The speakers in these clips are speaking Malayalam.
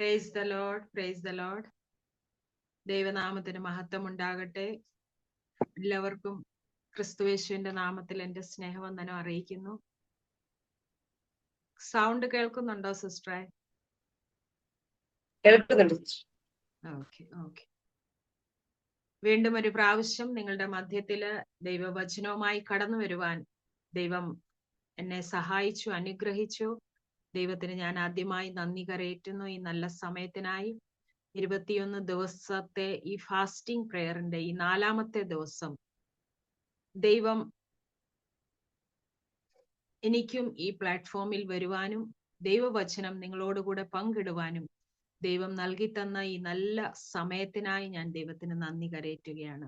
Praise the Lord, praise the Lord. ദൈവനാമത്തിന് മഹത്വം ഉണ്ടാകട്ടെ. എല്ലാവർക്കും ക്രിസ്തുയേശുവിന്റെ നാമത്തിൽ എന്റെ സ്നേഹവന്ദനം അറിയിക്കുന്നു. സൗണ്ട് കേൾക്കുന്നുണ്ടോ സിസ്റ്ററെ? കേൾക്കുന്നുണ്ട്. Okay okay. വീണ്ടും ഒരു പ്രാവശ്യം നിങ്ങളുടെ മധ്യത്തില് ദൈവവചനവുമായി കടന്നു വരുവാൻ ദൈവം എന്നെ സഹായിച്ചു, അനുഗ്രഹിച്ചു. ദൈവത്തിന് ഞാൻ ആദ്യമായി നന്ദി കരയേറ്റുന്നു ഈ നല്ല സമയത്തിനായി. 21 ദിവസത്തെ ഈ ഫാസ്റ്റിംഗ് പ്രെയറിന്റെ ഈ 4ാമത്തെ ദിവസം ദൈവം എനിക്കും ഈ പ്ലാറ്റ്ഫോമിൽ വരുവാനും ദൈവവചനം നിങ്ങളോടുകൂടെ പങ്കിടുവാനും ദൈവം നൽകി തന്ന ഈ നല്ല സമയത്തിനായി ഞാൻ ദൈവത്തിന് നന്ദി കരയേറ്റുകയാണ്.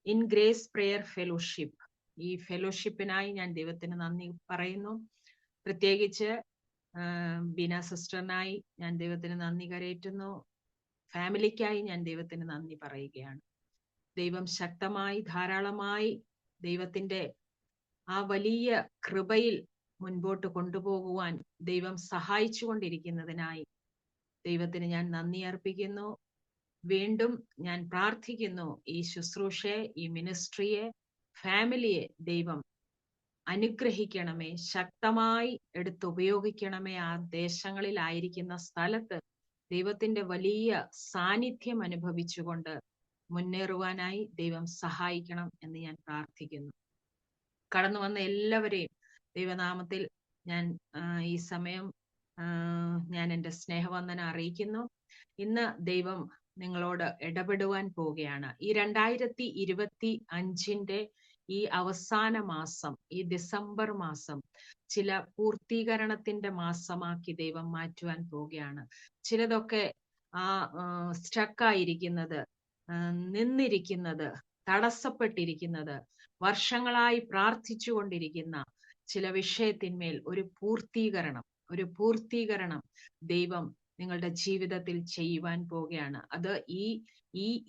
ഇൻ ഗ്രേസ് പ്രെയർ ഫെലോഷിപ്പ്, ഈ ഫെലോഷിപ്പിനായി ഞാൻ ദൈവത്തിന് നന്ദി പറയുന്നു. പ്രത്യേകിച്ച് ബീന സിസ്റ്ററിനായി ഞാൻ ദൈവത്തിന് നന്ദി കരയേറ്റുന്നു. ഫാമിലിക്കായി ഞാൻ ദൈവത്തിന് നന്ദി പറയുകയാണ്. ദൈവം ശക്തമായി ധാരാളമായി ദൈവത്തിന്റെ ആ വലിയ കൃപയിൽ മുൻപോട്ട് കൊണ്ടുപോകുവാൻ ദൈവം സഹായിച്ചു കൊണ്ടിരിക്കുന്നതിനായി ദൈവത്തിന് ഞാൻ നന്ദി അർപ്പിക്കുന്നു. വീണ്ടും ഞാൻ പ്രാർത്ഥിക്കുന്നു, ഈ ശുശ്രൂഷയെ, ഈ മിനിസ്ട്രിയെ, ഫാമിലിയെ ദൈവം അനുഗ്രഹിക്കണമേ, ശക്തമായി എടുത്തുപയോഗിക്കണമേ. ആ ദേശങ്ങളിലായിരിക്കുന്ന സ്ഥലത്ത് ദൈവത്തിന്റെ വലിയ സാന്നിധ്യം അനുഭവിച്ചുകൊണ്ട് മുന്നേറുവാനായി ദൈവം സഹായിക്കണം എന്ന് ഞാൻ പ്രാർത്ഥിക്കുന്നു. കടന്നു വന്ന എല്ലാവരെയും ദൈവനാമത്തിൽ ഞാൻ ഈ സമയം ഞാൻ എൻ്റെ സ്നേഹവന്ദനം അറിയിക്കുന്നു. ഇന്ന് ദൈവം നിങ്ങളോട് ഇടപെടുവാൻ പോവുകയാണ്. ഈ 2025 ഈ അവസാന മാസം, ഈ ഡിസംബർ മാസം ചില പൂർത്തീകരണത്തിന്റെ മാസമാക്കി ദൈവം മാറ്റുവാൻ പോവുകയാണ്. ചിലതൊക്കെ സ്റ്റക്കായിരിക്കുന്നത്, നിന്നിരിക്കുന്നത്, തടസ്സപ്പെട്ടിരിക്കുന്നത്, വർഷങ്ങളായി പ്രാർത്ഥിച്ചു കൊണ്ടിരിക്കുന്ന ചില വിഷയത്തിന്മേൽ ഒരു പൂർത്തീകരണം ദൈവം നിങ്ങളുടെ ജീവിതത്തിൽ ചെയ്യുവാൻ പോവുകയാണ്. അത്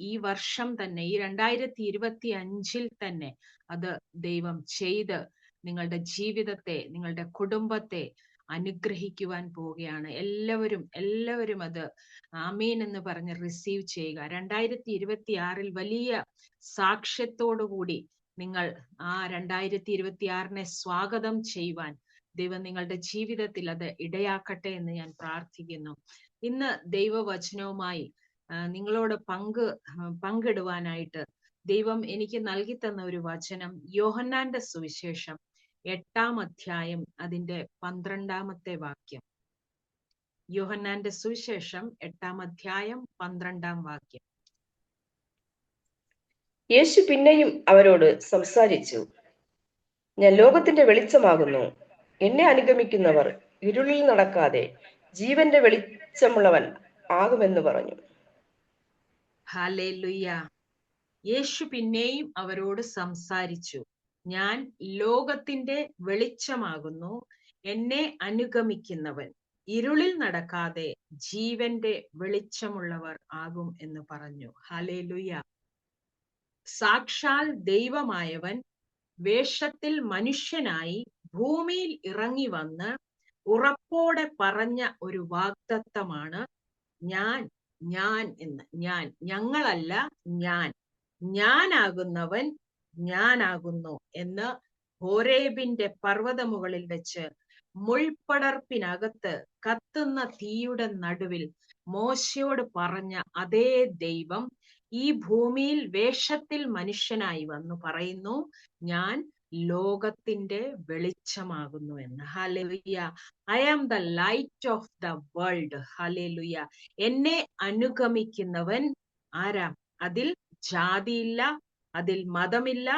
ഈ വർഷം തന്നെ, ഈ 2025 തന്നെ അത് ദൈവം ചെയ്ത് നിങ്ങളുടെ ജീവിതത്തെ, നിങ്ങളുടെ കുടുംബത്തെ അനുഗ്രഹിക്കുവാൻ പോവുകയാണ്. എല്ലാവരും അത് ആമീൻ എന്ന് പറഞ്ഞ് റിസീവ് ചെയ്യുക. 2026 വലിയ സാക്ഷ്യത്തോടുകൂടി നിങ്ങൾ ആ 2026 സ്വാഗതം ചെയ്യുവാൻ ദൈവം നിങ്ങളുടെ ജീവിതത്തിൽ അത് ഇടയാക്കട്ടെ എന്ന് ഞാൻ പ്രാർത്ഥിക്കുന്നു. ഇന്ന് ദൈവവചനവുമായി നിങ്ങളോട് പങ്കിടുവാനായിട്ട് ദൈവം എനിക്ക് നൽകി തന്ന ഒരു വചനം യോഹന്നാന്റെ സുവിശേഷം 8-ാം അധ്യായം അതിന്റെ 12-ാമത്തെ വാക്യം. യോഹന്നാന്റെ സുവിശേഷം 8-ാം അധ്യായം 12-ാം വാക്യം. യേശു പിന്നെയും അവരോട് സംസാരിച്ചു, ഞാൻ ലോകത്തിന്റെ വെളിച്ചമാകുന്നു. എന്നെ അനുഗമിക്കുന്നവർ ഇരുളിൽ നടക്കാതെ ജീവന്റെ വെളിച്ചമുള്ളവൻ ആകുമെന്ന് പറഞ്ഞു. ഹല്ലേലൂയ. യേശു പിന്നെയും അവരോട് സംസാരിച്ചു, ഞാൻ ലോകത്തിന്റെ വെളിച്ചമാകുന്നു. എന്നെ അനുഗമിക്കുന്നവൻ ഇരുളിൽ നടക്കാതെ ജീവന്റെ വെളിച്ചമുള്ളവർ ആകും എന്ന് പറഞ്ഞു. ഹല്ലേലൂയ. സാക്ഷാൽ ദൈവമായവൻ വേഷത്തിൽ മനുഷ്യനായി ഭൂമിയിൽ ഇറങ്ങി വന്ന് ഉറപ്പോടെ പറഞ്ഞ ഒരു വാഗ്ദത്തമാണ് ഞാൻ എന്ന്. ഞങ്ങളല്ല, ഞാനാകുന്നവൻ ഞാനാകുന്നു എന്ന് ഹോരേബിന്റെ പർവ്വതമുകളിൽ വെച്ച് മുൾപടർപ്പിനകത്ത് കത്തുന്ന തീയുടെ നടുവിൽ മോശയോട് പറഞ്ഞ അതേ ദൈവം ഈ ഭൂമിയിൽ വേഷത്തിൽ മനുഷ്യനായി വന്നു പറയുന്നു, ഞാൻ ലോകത്തിന്റെ വെളിച്ചമാകുന്നു എന്ന്. Hallelujah. I am the light of the world. Hallelujah. എന്നെ അനുഗമിക്കുന്നവൻ ആരാ? അതിൽ ജാതിയില്ല, അതിൽ മതമില്ല.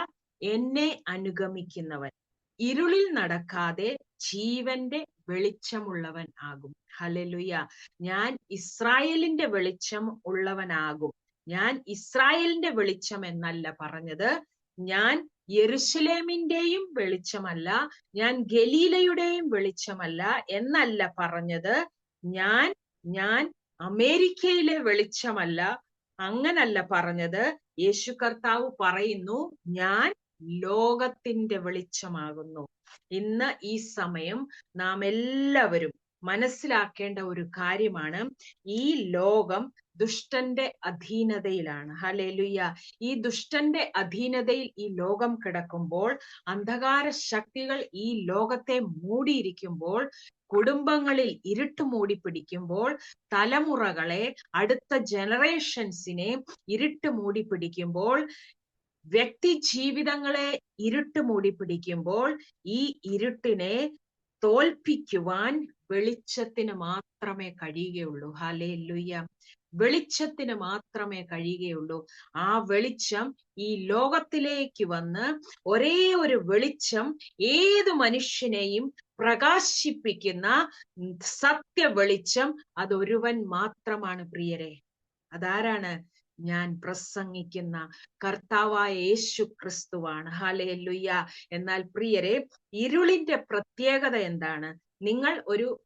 എന്നെ അനുഗമിക്കുന്നവൻ ഇരുളിൽ നടക്കാതെ ജീവന്റെ വെളിച്ചമുള്ളവൻ ആകും. ഹല്ലേലൂയ. ഞാൻ ഇസ്രായേലിന്റെ വെളിച്ചം ഉള്ളവനാകും. ഞാൻ ഇസ്രായേലിന്റെ വെളിച്ചം എന്നല്ല പറഞ്ഞത്, ഞാൻ യെരുശലേമിന്റെയും വെളിച്ചമല്ല, ഞാൻ ഗലീലയുടെയും വെളിച്ചമല്ല എന്നല്ല പറഞ്ഞത്, ഞാൻ അമേരിക്കയിലെ വെളിച്ചമല്ല, അങ്ങനല്ല പറഞ്ഞത്. യേശു കർത്താവ് പറയുന്നു, ഞാൻ ലോകത്തിന്റെ വെളിച്ചമാകുന്നു. ഇന്ന് ഈ സമയം നാം എല്ലാവരും മനസ്സിലാക്കേണ്ട ഒരു കാര്യമാണ്. ഈ ലോകം ദുഷ്ടന്റെ അധീനതയിലാണ്. ഹല്ലേലൂയ. ഈ ദുഷ്ടന്റെ അധീനതയിൽ ഈ ലോകം കിടക്കുമ്പോൾ, അന്ധകാര ശക്തികൾ ഈ ലോകത്തെ മൂടിയിരിക്കുമ്പോൾ, കുടുംബങ്ങളിൽ ഇരുട്ട് മൂടി പിടിക്കുമ്പോൾ, തലമുറകളെ, അടുത്ത ജനറേഷൻസിനെ ഇരുട്ട് മൂടി പിടിക്കുമ്പോൾ, വ്യക്തി ജീവിതങ്ങളെ ഇരുട്ട് മൂടി പിടിക്കുമ്പോൾ, ഈ ഇരുട്ടിനെ തോൽപ്പിക്കുവാൻ വെളിച്ചത്തിന് മാത്രമേ കഴിയുകയുള്ളൂ. ഹല്ലേലൂയ. വെളിച്ചത്തിന് മാത്രമേ കഴിയുകയുള്ളൂ. ആ വെളിച്ചം ഈ ലോകത്തിലേക്ക് വന്ന്, ഒരേ ഒരു വെളിച്ചം ഏത് മനുഷ്യനെയും പ്രകാശിപ്പിക്കുന്ന സത്യ വെളിച്ചം അതൊരുവൻ മാത്രമാണ് പ്രിയരെ. അതാരാണ്? ഞാൻ പ്രസംഗിക്കുന്ന കർത്താവായ യേശു ക്രിസ്തുവാണ്. ഹല്ലേലൂയ. എന്നാൽ പ്രിയരെ, ഇരുളിന്റെ പ്രത്യേകത എന്താണ്? നിങ്ങൾ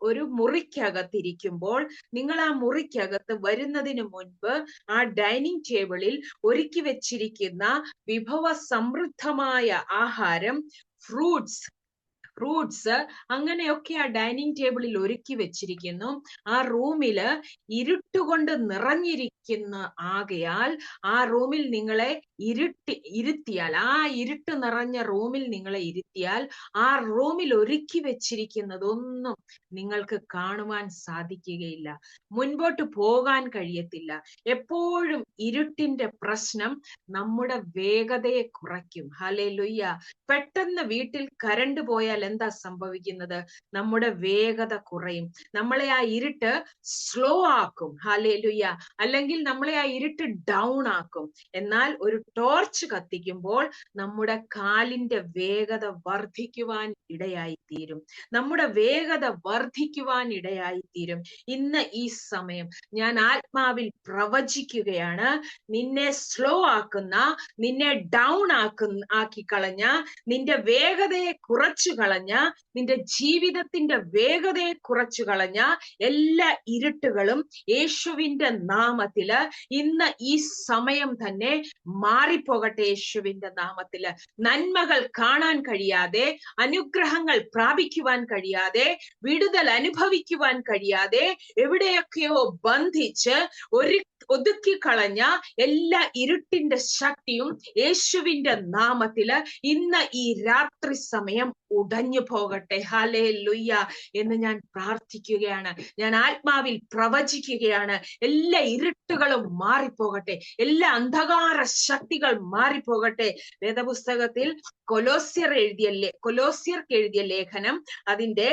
ഒരു മുറിക്കകത്തിരിക്കുമ്പോൾ, നിങ്ങൾ ആ മുറിക്കകത്ത് വരുന്നതിന് മുൻപ് ആ ഡൈനിങ് ടേബിളിൽ ഒരുക്കി വെച്ചിരിക്കുന്ന വിഭവ സമൃദ്ധമായ ആഹാരം, ഫ്രൂട്ട്സ് അങ്ങനെയൊക്കെ ആ ഡൈനിങ് ടേബിളിൽ ഒരുക്കി വെച്ചിരിക്കുന്നു. ആ റൂമില് ഇരുട്ടുകൊണ്ട് നിറഞ്ഞിരിക്കുന്ന ആകയാൽ ആ റൂമിൽ നിങ്ങളെ ഇരുത്തിയാൽ, ആ ഇരുട്ട് നിറഞ്ഞ റൂമിൽ നിങ്ങളെ ഇരുത്തിയാൽ, ആ റൂമിൽ ഒരുക്കി വെച്ചിരിക്കുന്നതൊന്നും നിങ്ങൾക്ക് കാണുവാൻ സാധിക്കുകയില്ല. മുൻപോട്ട് പോകാൻ കഴിയത്തില്ല. എപ്പോഴും ഇരുട്ടിന്റെ പ്രശ്നം നമ്മുടെ വേഗതയെ കുറയ്ക്കും. ഹല്ലേലൂയ. പെട്ടെന്ന് വീട്ടിൽ കരണ്ട് പോയാൽ എന്താ സംഭവിക്കുന്നത്? നമ്മുടെ വേഗത കുറയും. നമ്മളെ ആ ഇരുട്ട് സ്ലോ ആക്കും. ഹല്ലേലൂയ. അല്ലെങ്കിൽ നമ്മളെ ആ ഇരുട്ട് ഡൗൺ ആക്കും. എന്നാൽ ഒരു ടോർച്ച് കത്തിക്കുമ്പോൾ നമ്മുടെ കാലിന്റെ വേഗത വർദ്ധിക്കുവാൻ ഇടയായിത്തീരും. നമ്മുടെ വേഗത വർദ്ധിക്കുവാൻ ഇടയായിത്തീരും. ഇന്ന് ഈ സമയം ഞാൻ ആത്മാവിൽ പ്രവചിക്കുകയാണ്. നിന്നെ സ്ലോ ആക്കുന്ന, നിന്നെ ഡൗൺ ആക്കി കളഞ്ഞ, നിന്റെ വേഗതയെ കുറച്ചു കളഞ്ഞ, നിന്റെ ജീവിതത്തിന്റെ വേഗതയെ കുറച്ചു കളഞ്ഞ എല്ലാ ഇരുട്ടുകളും യേശുവിന്റെ നാമത്തില് ഇന്ന് ഈ സമയം തന്നെ മാറിപ്പോകട്ടെ. യേശുവിന്റെ നാമത്തില് നന്മകൾ കാണാൻ കഴിയാതെ, അനുഗ്രഹങ്ങൾ പ്രാപിക്കുവാൻ കഴിയാതെ, വിടുതൽ അനുഭവിക്കുവാൻ കഴിയാതെ, എവിടെയൊക്കെയോ ബന്ധിച്ച് ഒതുക്കിക്കളഞ്ഞ എല്ലാ ഇരുട്ടിന്റെ ശക്തിയും യേശുവിന്റെ നാമത്തില് ഇന്ന് ഈ രാത്രി സമയം ഉടഞ്ഞു പോകട്ടെ. ഹല്ലേലൂയ എന്ന് ഞാൻ പ്രാർത്ഥിക്കുകയാണ്. ഞാൻ ആത്മാവിൽ പ്രവചിക്കുകയാണ്. എല്ലാ ഇരുട്ടുകളും മാറിപ്പോകട്ടെ. എല്ലാ അന്ധകാര ശക്തികൾ മാറിപ്പോകട്ടെ. വേദപുസ്തകത്തിൽ കൊലോസ്യർക്ക് എഴുതിയ ലേഖനം അതിന്റെ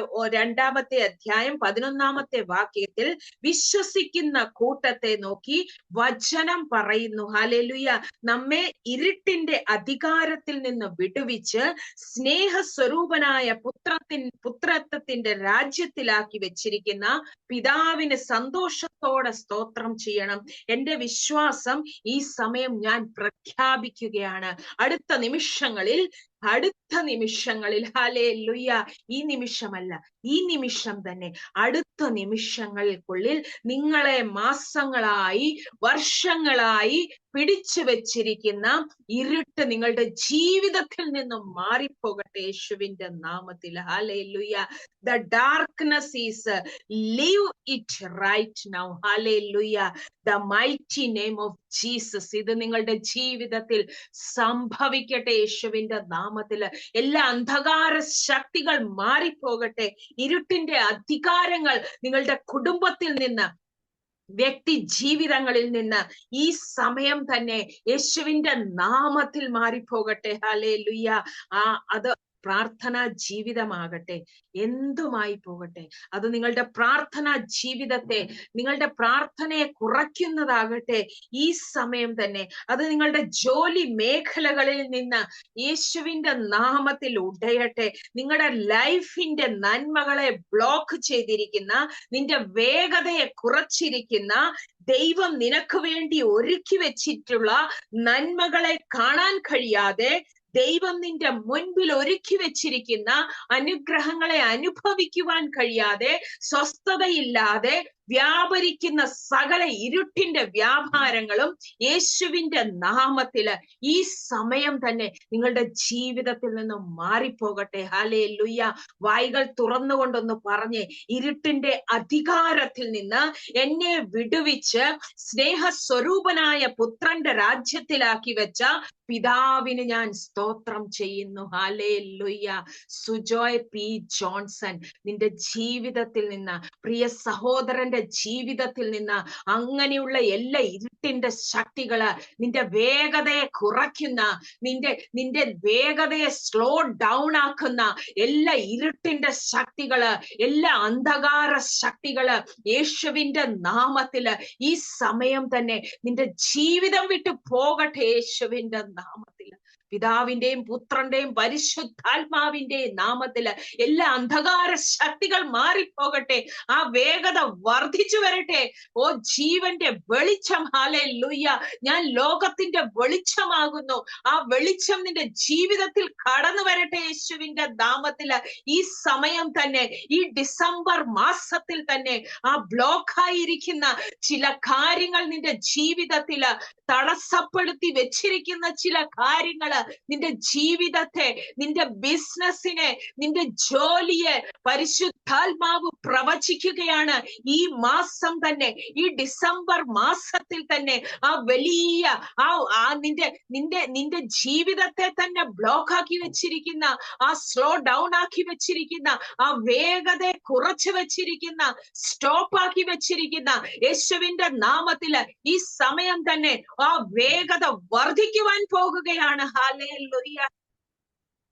2-ാമത്തെ അധ്യായം 11-ാമത്തെ വാക്യത്തിൽ വിശ്വസിക്കുന്ന കൂട്ടത്തെ നോക്കി വചനം പറയുന്നു. ഹല്ലേലൂയ. നമ്മെ ഇരുട്ടിന്റെ അധികാരത്തിൽ നിന്ന് വിടുവിച്ച് സ്നേഹസ്വരൂപനായ പുത്രത്വത്തിന്റെ രാജ്യത്തിലാക്കി വെച്ചിരിക്കുന്ന പിതാവിന് സന്തോഷത്തോടെ സ്തോത്രം ചെയ്യണം. എന്റെ വിശ്വാസം ഈ സമയം ഞാൻ പ്രഖ്യാപിക്കുകയാണ്. അടുത്ത നിമിഷങ്ങളിൽ ഹല്ലേലൂയ. ഈ നിമിഷമല്ല, ഈ നിമിഷം തന്നെ, അടുത്ത നിമിഷങ്ങൾക്കുള്ളിൽ നിങ്ങളെ മാസങ്ങളായി, വർഷങ്ങളായി പിടിച്ചു വെച്ചിരിക്കുന്ന ഇരുട്ട് നിങ്ങളുടെ ജീവിതത്തിൽ നിന്നും മാറിപ്പോകട്ടെ യേശുവിന്റെ നാമത്തിൽ. Hallelujah. The darkness is leave it right now. Hallelujah. The mighty name of Jesus. ഇത് നിങ്ങളുടെ ജീവിതത്തിൽ സംഭവിക്കട്ടെ യേശുവിന്റെ നാമത്തില്. എല്ലാ അന്ധകാര ശക്തികൾ മാറിപ്പോകട്ടെ. ഇരുട്ടിന്റെ അധികാരങ്ങൾ നിങ്ങളുടെ കുടുംബത്തിൽ നിന്ന്, വ്യക്തി ജീവിതങ്ങളിൽ നിന്ന് ഈ സമയം തന്നെ യേശുവിന്റെ നാമത്തിൽ മാറിപ്പോകട്ടെ. ഹല്ലേലൂയ. അത് പ്രാർത്ഥനാ ജീവിതമാകട്ടെ, എന്തുമായി പോകട്ടെ, അത് നിങ്ങളുടെ പ്രാർത്ഥനാ ജീവിതത്തെ, നിങ്ങളുടെ പ്രാർത്ഥനയെ കുറയ്ക്കുന്നതാകട്ടെ ഈ സമയം തന്നെ. അത് നിങ്ങളുടെ ജോലി മേഖലകളിൽ നിന്ന് യേശുവിന്റെ നാമത്തിൽ ഉടയട്ടെ. നിങ്ങളുടെ ലൈഫിന്റെ നന്മകളെ ബ്ലോക്ക് ചെയ്തിരിക്കുന്ന, നിന്റെ വേഗതയെ കുറച്ചിരിക്കുന്ന, ദൈവം നിനക്ക് വേണ്ടി ഒരുക്കി വെച്ചിട്ടുള്ള നന്മകളെ കാണാൻ കഴിയാതെ, ദൈവം നിന്റെ മുൻപിൽ ഒരുക്കി വെച്ചിരിക്കുന്ന അനുഗ്രഹങ്ങളെ അനുഭവിക്കുവാൻ കഴിയാതെ, സ്വസ്ഥതയില്ലാതെ, വ്യാപരിക്കുന്ന സകല ഇരുട്ടിന്റെ വ്യാപാരങ്ങളും യേശുവിന്റെ നാമത്തില് ഈ സമയം തന്നെ നിങ്ങളുടെ ജീവിതത്തിൽ നിന്നും മാറിപ്പോകട്ടെ. ഹല്ലേലൂയ. വായ്കൾ തുറന്നുകൊണ്ടൊന്ന് പറഞ്ഞ്, ഇരുട്ടിന്റെ അധികാരത്തിൽ നിന്ന് എന്നെ വിടുവിച്ച് സ്നേഹസ്വരൂപനായ പുത്രന്റെ രാജ്യത്തിലാക്കി വെച്ച പിതാവിന് ഞാൻ സ്തോത്രം ചെയ്യുന്നു. ഹല്ലേലൂയ. സുജോയ് പി ജോൺസൺ, നിന്റെ ജീവിതത്തിൽ നിന്ന്, പ്രിയ സഹോദരന്റെ ജീവിതത്തിൽ നിന്ന് അങ്ങനെയുള്ള എല്ലാ ഇരുട്ടിന്റെ ശക്തികള്, നിന്റെ വേഗതയെ കുറയ്ക്കുന്ന, നിന്റെ വേഗതയെ സ്ലോ ഡൗൺ ആക്കുന്ന എല്ലാ ഇരുട്ടിന്റെ ശക്തികള്, എല്ലാ അന്ധകാര ശക്തികള് യേശുവിന്റെ നാമത്തില് ഈ സമയം തന്നെ നിന്റെ ജീവിതം വിട്ടു പോകട്ടെ. യേശുവിന്റെ നാമത്തില്, പിതാവിന്റെയും പുത്രന്റെയും പരിശുദ്ധാത്മാവിന്റെയും നാമത്തില് എല്ലാ അന്ധകാര ശക്തികൾ മാറിപ്പോകട്ടെ. ആ വേഗത വർദ്ധിച്ചു വരട്ടെ. ഓ ജീവന്റെ വെളിച്ചം, ഹല്ലേലൂയ, ഞാൻ ലോകത്തിന്റെ വെളിച്ചമാകുന്നു. ആ വെളിച്ചം നിന്റെ ജീവിതത്തിൽ കടന്നു വരട്ടെ യേശുവിന്റെ നാമത്തില്. ഈ സമയം തന്നെ, ഈ ഡിസംബർ മാസത്തിൽ തന്നെ ആ ബ്ലോക്കായിരിക്കുന്ന ചില കാര്യങ്ങൾ നിന്റെ ജീവിതത്തില് തടസ്സപ്പെടുത്തി വെച്ചിരിക്കുന്ന ചില കാര്യങ്ങള്, നിന്റെ ജീവിതത്തെ, നിന്റെ ബിസിനസിനെ, നിന്റെ ജോലിയെ പരിശുദ്ധാത്മാവ് പ്രവചിക്കുകയാണ്. ഈ മാസം തന്നെ, ഈ ഡിസംബർ മാസത്തിൽ തന്നെ ആ വലിയ നിന്റെ ജീവിതത്തെ തന്നെ ബ്ലോക്ക് ആക്കി വെച്ചിരിക്കുന്ന, ആ സ്ലോ ഡൗൺ ആക്കി വെച്ചിരിക്കുന്ന, ആ വേഗതയെ കുറച്ചു വെച്ചിരിക്കുന്ന, സ്റ്റോപ്പ് ആക്കി വെച്ചിരിക്കുന്ന യേശുവിന്റെ നാമത്തില് ഈ സമയം തന്നെ ആ വേഗത വർദ്ധിക്കുവാൻ പോകുകയാണ്. ഹല്ലേലൂയ.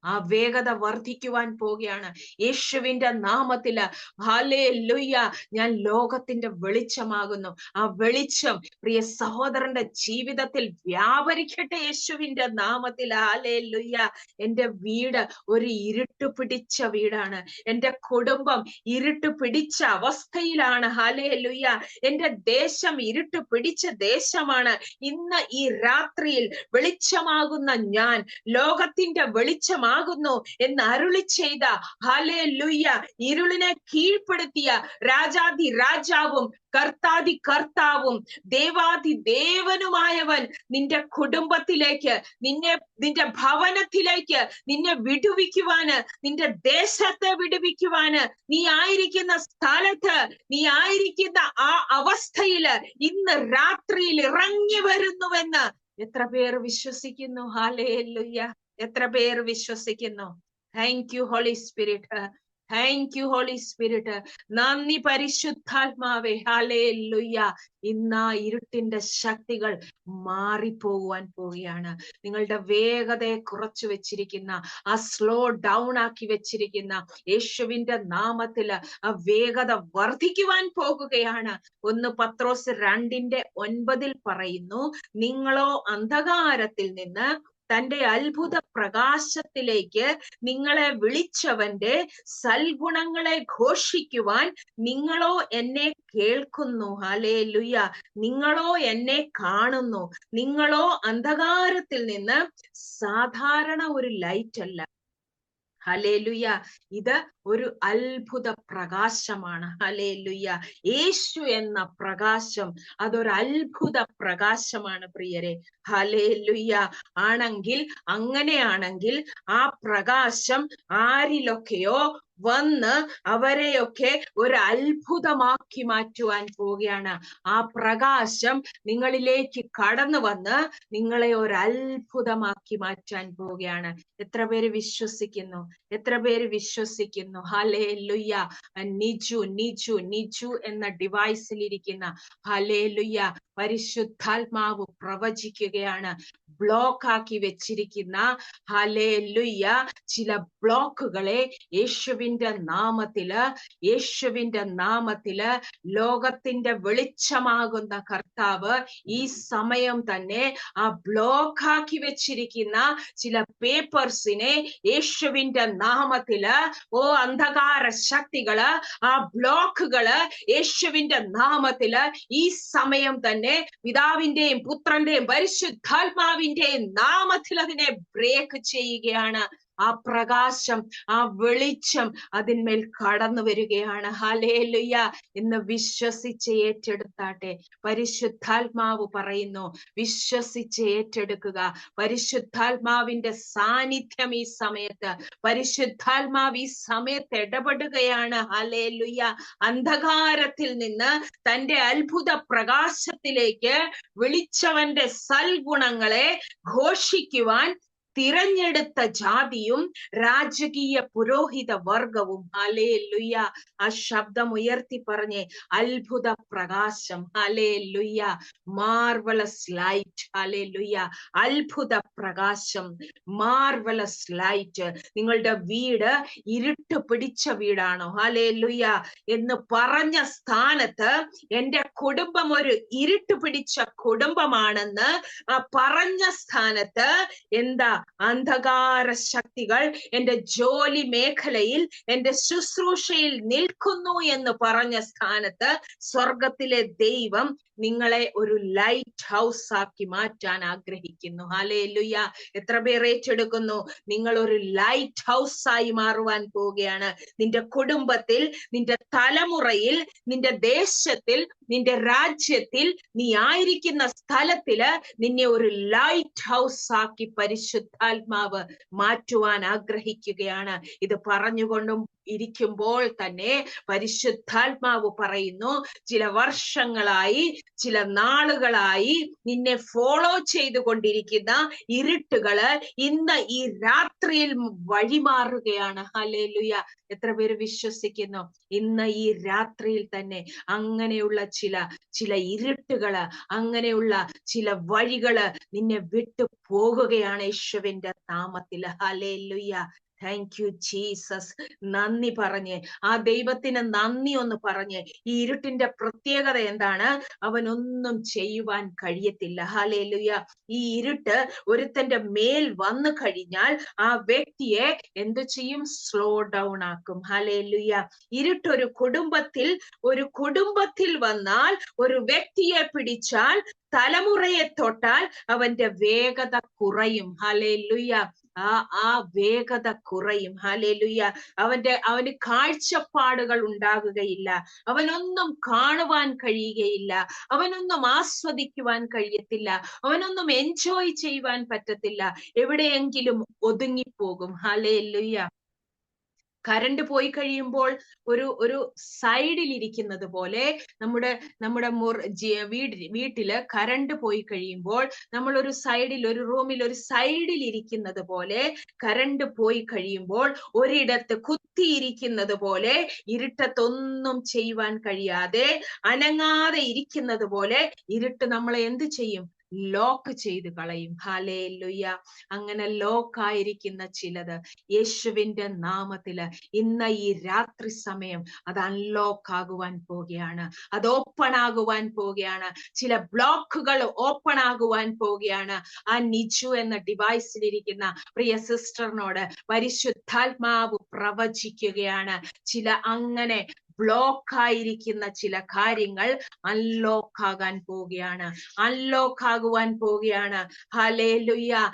ആ വേഗത വർദ്ധിക്കുവാൻ പോവുകയാണ് യേശുവിന്റെ നാമത്തില്. ഹല്ലേലൂയ. ഞാൻ ലോകത്തിന്റെ വെളിച്ചമാകുന്നു. ആ വെളിച്ചം പ്രിയ സഹോദരന്റെ ജീവിതത്തിൽ വ്യാപരിക്കട്ടെ യേശുവിന്റെ നാമത്തില്. ഹല്ലേലൂയ. എന്റെ വീട് ഒരു ഇരുട്ട് പിടിച്ച വീടാണ്. എന്റെ കുടുംബം ഇരുട്ട് പിടിച്ച അവസ്ഥയിലാണ്. ഹല്ലേലൂയ. എന്റെ ദേശം ഇരുട്ട് പിടിച്ച ദേശമാണ്. ഇന്ന് ഈ രാത്രിയിൽ വെളിച്ചമാകുന്ന ഞാൻ ലോകത്തിന്റെ വെളിച്ചമാകുന്നു എന്ന് അരുളി ചെയ്ത, ഹല്ലേലൂയ, ഇരുളിനെ കീഴ്പ്പെടുത്തിയ രാജാതി രാജാവും കർത്താതി കർത്താവും ദേവാതി ദേവനുമായവൻ നിന്റെ കുടുംബത്തിലേക്ക്, നിന്റെ ഭവനത്തിലേക്ക് നിന്നെ വിടുവിക്കുവാന്, നിന്റെ ദേശത്തെ വിടുവിക്കുവാന്, നീ ആയിരിക്കുന്ന സ്ഥലത്ത്, നീ ആയിരിക്കുന്ന ആ അവസ്ഥയില് ഇന്ന് രാത്രിയിൽ ഇറങ്ങി വരുന്നുവെന്ന് എത്ര പേർ വിശ്വസിക്കുന്നു? ഹല്ലേലൂയ. എത്ര പേർ വിശ്വസിക്കുന്നു? Thank you Holy Spirit. Thank you Holy Spirit. നന്ദി പരിശുദ്ധാത്മാവേ. ഹല്ലേലൂയ. ഇന്ന് ഇരുട്ടിന്റെ ശക്തികൾ മാറിപ്പോകുവാൻ പോവുകയാണ്. നിങ്ങളുടെ വേഗതയെ കുറച്ചു വെച്ചിരിക്കുന്ന, ആ സ്ലോ ഡൗൺ ആക്കി വെച്ചിരിക്കുന്ന യേശുവിന്റെ നാമത്തില് ആ വേഗത വർദ്ധിക്കുവാൻ പോകുകയാണ്. 1 പത്രോസ് 2:9 പറയുന്നു, നിങ്ങളോ അന്ധകാരത്തിൽ നിന്ന് തന്റെ അത്ഭുത പ്രകാശത്തിലേക്ക് നിങ്ങളെ വിളിച്ചവന്റെ സൽഗുണങ്ങളെ ഘോഷിക്കുവാൻ നിങ്ങളോ എന്നെ കേൾക്കുന്നു. ഹല്ലേലൂയ. നിങ്ങളോ എന്നെ കാണുന്നു. നിങ്ങളോ അന്ധകാരത്തിൽ നിന്ന് സാധാരണ ഒരു ലൈറ്റ് അല്ല. ഹല്ലേലൂയ. ഇത് ഒരു അത്ഭുത പ്രകാശമാണ്. ഹല്ലേലൂയ. യേശു എന്ന പ്രകാശം അതൊരു അത്ഭുത പ്രകാശമാണ് പ്രിയരെ. ഹല്ലേലൂയ. അങ്ങനെയാണെങ്കിൽ ആ പ്രകാശം ആരിലൊക്കെയോ വന്ന് അവരെയൊക്കെ ഒരു അത്ഭുതമാക്കി മാറ്റുവാൻ പോവുകയാണ്. ആ പ്രകാശം നിങ്ങളിലേക്ക് കടന്നു വന്ന് നിങ്ങളെ ഒരു അത്ഭുതമാക്കി മാറ്റാൻ പോവുകയാണ്. എത്ര പേര് വിശ്വസിക്കുന്നു? എത്ര പേര് വിശ്വസിക്കുന്നു? ഹല്ലേലൂയ. നിജു എന്ന ഡിവൈസിൽ ഇരിക്കുന്ന, ഹല്ലേലൂയ, പരിശുദ്ധാത്മാവ് പ്രവചിക്കുകയാണ്. ബ്ലോക്ക് ആക്കി വെച്ചിരിക്കുന്ന, ഹല്ലേലൂയ, ചില ബ്ലോക്കുകളെ യേശുവിന്റെ നാമത്തില് ലോകത്തിന്റെ വെളിച്ചമാകുന്ന കർത്താവ് ഈ സമയം തന്നെ ആ ബ്ലോക്ക് ആക്കി വെച്ചിരിക്കുന്ന ചില പേപ്പേഴ്സിനെ യേശുവിന്റെ നാമത്തില്, ഓ അന്ധകാര ശക്തികള്, ആ ബ്ലോക്കുകള് യേശുവിന്റെ നാമത്തില് ഈ സമയം തന്നെ പിതാവിന്റെയും പുത്രന്റെയും പരിശുദ്ധാത്മാവിന്റെയും നാമത്തിൽ അതിനെ ബ്രേക്ക് ചെയ്യുകയാണ്. ആ പ്രകാശം, ആ വെളിച്ചം അതിന്മേൽ കടന്നു വരികയാണ്. ഹല്ലേലൂയ. ഇന്ന് വിശ്വസിച്ച് ഏറ്റെടുത്താട്ടെ. പരിശുദ്ധാത്മാവ് പറയുന്നു, വിശ്വസിച്ച് ഏറ്റെടുക്കുക. പരിശുദ്ധാത്മാവിന്റെ സാന്നിധ്യം ഈ സമയത്ത്, പരിശുദ്ധാത്മാവ് ഈ സമയത്ത് ഇടപെടുകയാണ്. ഹല്ലേലൂയ. അന്ധകാരത്തിൽ നിന്ന് തന്റെ അത്ഭുത പ്രകാശത്തിലേക്ക് വിളിച്ചവന്റെ സൽഗുണങ്ങളെ ഘോഷിക്കുവാൻ തിരഞ്ഞെടുത്ത ജാതിയും രാജകീയ പുരോഹിത വർഗവും. ഹല്ലേലൂയ. ആ ശബ്ദം ഉയർത്തി പറഞ്ഞേ, അത്ഭുത പ്രകാശം. ഹല്ലേലൂയ. Marvellous light. ഹല്ലേലൂയ. അത്ഭുത പ്രകാശം, മാർവലസ് ലൈറ്റ്. നിങ്ങളുടെ വീട് ഇരുട്ട് പിടിച്ച വീടാണോ? ഹല്ലേലൂയ. എന്ന് പറഞ്ഞ സ്ഥാനത്ത് എന്റെ കുടുംബം ഒരു ഇരുട്ട് പിടിച്ച കുടുംബമാണെന്ന് പറഞ്ഞ സ്ഥാനത്ത് എന്താ? അന്ധകാര ശക്തികൾ എന്റെ ജോലി മേഖലയിൽ, എന്റെ ശുശ്രൂഷയിൽ നിൽക്കുന്നു എന്ന് പറഞ്ഞ സ്ഥാനത്ത് സ്വർഗത്തിലെ ദൈവം നിങ്ങളെ ഒരു ലൈറ്റ് ഹൗസ് ആക്കി മാറ്റാൻ ആഗ്രഹിക്കുന്നു. ഹല്ലേലൂയ. എത്ര പേർ ഏറ്റെടുക്കുന്നു? നിങ്ങൾ ഒരു ലൈറ്റ് ഹൗസ് ആയി മാറുവാൻ പോവുകയാണ്. നിന്റെ കുടുംബത്തിൽ, നിന്റെ തലമുറയിൽ, നിന്റെ ദേശത്തിൽ, നിന്റെ രാജ്യത്തിൽ, നീ ആയിരിക്കുന്ന സ്ഥലത്തില് നിന്നെ ഒരു ലൈറ്റ് ഹൗസ് ആക്കി പരിശുദ്ധാത്മാവ് മാറ്റുവാൻ ആഗ്രഹിക്കുകയാണ്. ഇത് പറഞ്ഞുകൊണ്ടും ഇരിക്കുമ്പോൾ തന്നെ പരിശുദ്ധാത്മാവ് പറയുന്നു, ചില വർഷങ്ങളായി, ചില നാളുകളായി നിന്നെ ഫോളോ ചെയ്തുകൊണ്ടിരിക്കുന്ന ഇരുട്ടുകള് ഇന്ന് ഈ രാത്രിയിൽ വഴിമാറുകയാണ്. ഹല്ലേലൂയ. എത്ര പേര് വിശ്വസിക്കുന്നു? ഇന്ന് ഈ രാത്രിയിൽ തന്നെ അങ്ങനെയുള്ള ചില ഇരുട്ടുകള്, അങ്ങനെയുള്ള ചില വഴികള് നിന്നെ വിട്ടു പോകുകയാണ് യേശുവിന്റെ നാമത്തിൽ. ഹല്ലേലൂയ. Thank you Jesus. നന്ദി പറഞ്ഞ്, ആ ദൈവത്തിന് നന്ദി ഒന്ന് പറഞ്ഞ്. ഈ ഇരുട്ടിന്റെ പ്രത്യേകത എന്താണ്? അവനൊന്നും ചെയ്യുവാൻ കഴിയത്തില്ല. ഹല്ലേലൂയ. ഈ ഇരുട്ട് ഒരുത്തന്റെ മേൽ വന്നു കഴിഞ്ഞാൽ ആ വ്യക്തിയെ എന്ത് ചെയ്യും? സ്ലോ ഡൗൺ ആക്കും. ഹല്ലേലൂയ. ഇരുട്ടൊരു കുടുംബത്തിൽ വന്നാൽ, ഒരു വ്യക്തിയെ പിടിച്ചാൽ, തലമുറയെ തൊട്ടാൽ അവന്റെ വേഗത കുറയും. ഹല്ലേലൂയ. ആ വേഗത കുറയും. ഹല്ലേലൂയ. അവന് കാഴ്ചപ്പാടുകൾ ഉണ്ടാകുകയില്ല. അവനൊന്നും കാണുവാൻ കഴിയുകയില്ല. അവനൊന്നും ആസ്വദിക്കുവാൻ കഴിയത്തില്ല. അവനൊന്നും എൻജോയ് ചെയ്യുവാൻ പറ്റത്തില്ല. എവിടെയെങ്കിലും ഒതുങ്ങിപ്പോകും. ഹല്ലേലൂയ. കറണ്ട് പോയി കഴിയുമ്പോൾ ഒരു സൈഡിൽ ഇരിക്കുന്നത് പോലെ, നമ്മുടെ വീട്ടില് കറണ്ട് പോയി കഴിയുമ്പോൾ നമ്മൾ ഒരു സൈഡിൽ, ഒരു റൂമിൽ ഒരു സൈഡിൽ ഇരിക്കുന്നത് പോലെ, കറണ്ട് പോയി കഴിയുമ്പോൾ ഒരിടത്ത് കുത്തിയിരിക്കുന്നത് പോലെ, ഇരുട്ടത്തൊന്നും ചെയ്യുവാൻ കഴിയാതെ അനങ്ങാതെ ഇരിക്കുന്നത് പോലെ ഇരുട്ട് നമ്മളെ എന്ത് ചെയ്യും? ലോക്ക് ചെയ്ത് കളയും. ഹല്ലേലൂയ. അങ്ങനെ ലോക്കായിരിക്കുന്ന ചിലത് യേശുവിന്റെ നാമത്തില് ഇന്ന് ഈ രാത്രി സമയം അത് അൺലോക്ക് ആകുവാൻ പോവുകയാണ്. അത് ഓപ്പൺ ആകുവാൻ പോവുകയാണ്. ചില ബ്ലോക്കുകൾ ഓപ്പൺ ആകുവാൻ പോവുകയാണ്. ആ നിജു എന്ന ഡിവൈസിലിരിക്കുന്ന പ്രിയ സിസ്റ്ററിനോട് പരിശുദ്ധാത്മാവ് പ്രവചിക്കുകയാണ്. ചില അങ്ങനെ ബ്ലോക്ക് ആയിരിക്കുന്ന ചില കാര്യങ്ങൾ അൺലോക്ക് ആകാൻ പോവുകയാണ്. അൺലോക്ക് ആകുവാൻ പോവുകയാണ്. ഹല്ലേലൂയ.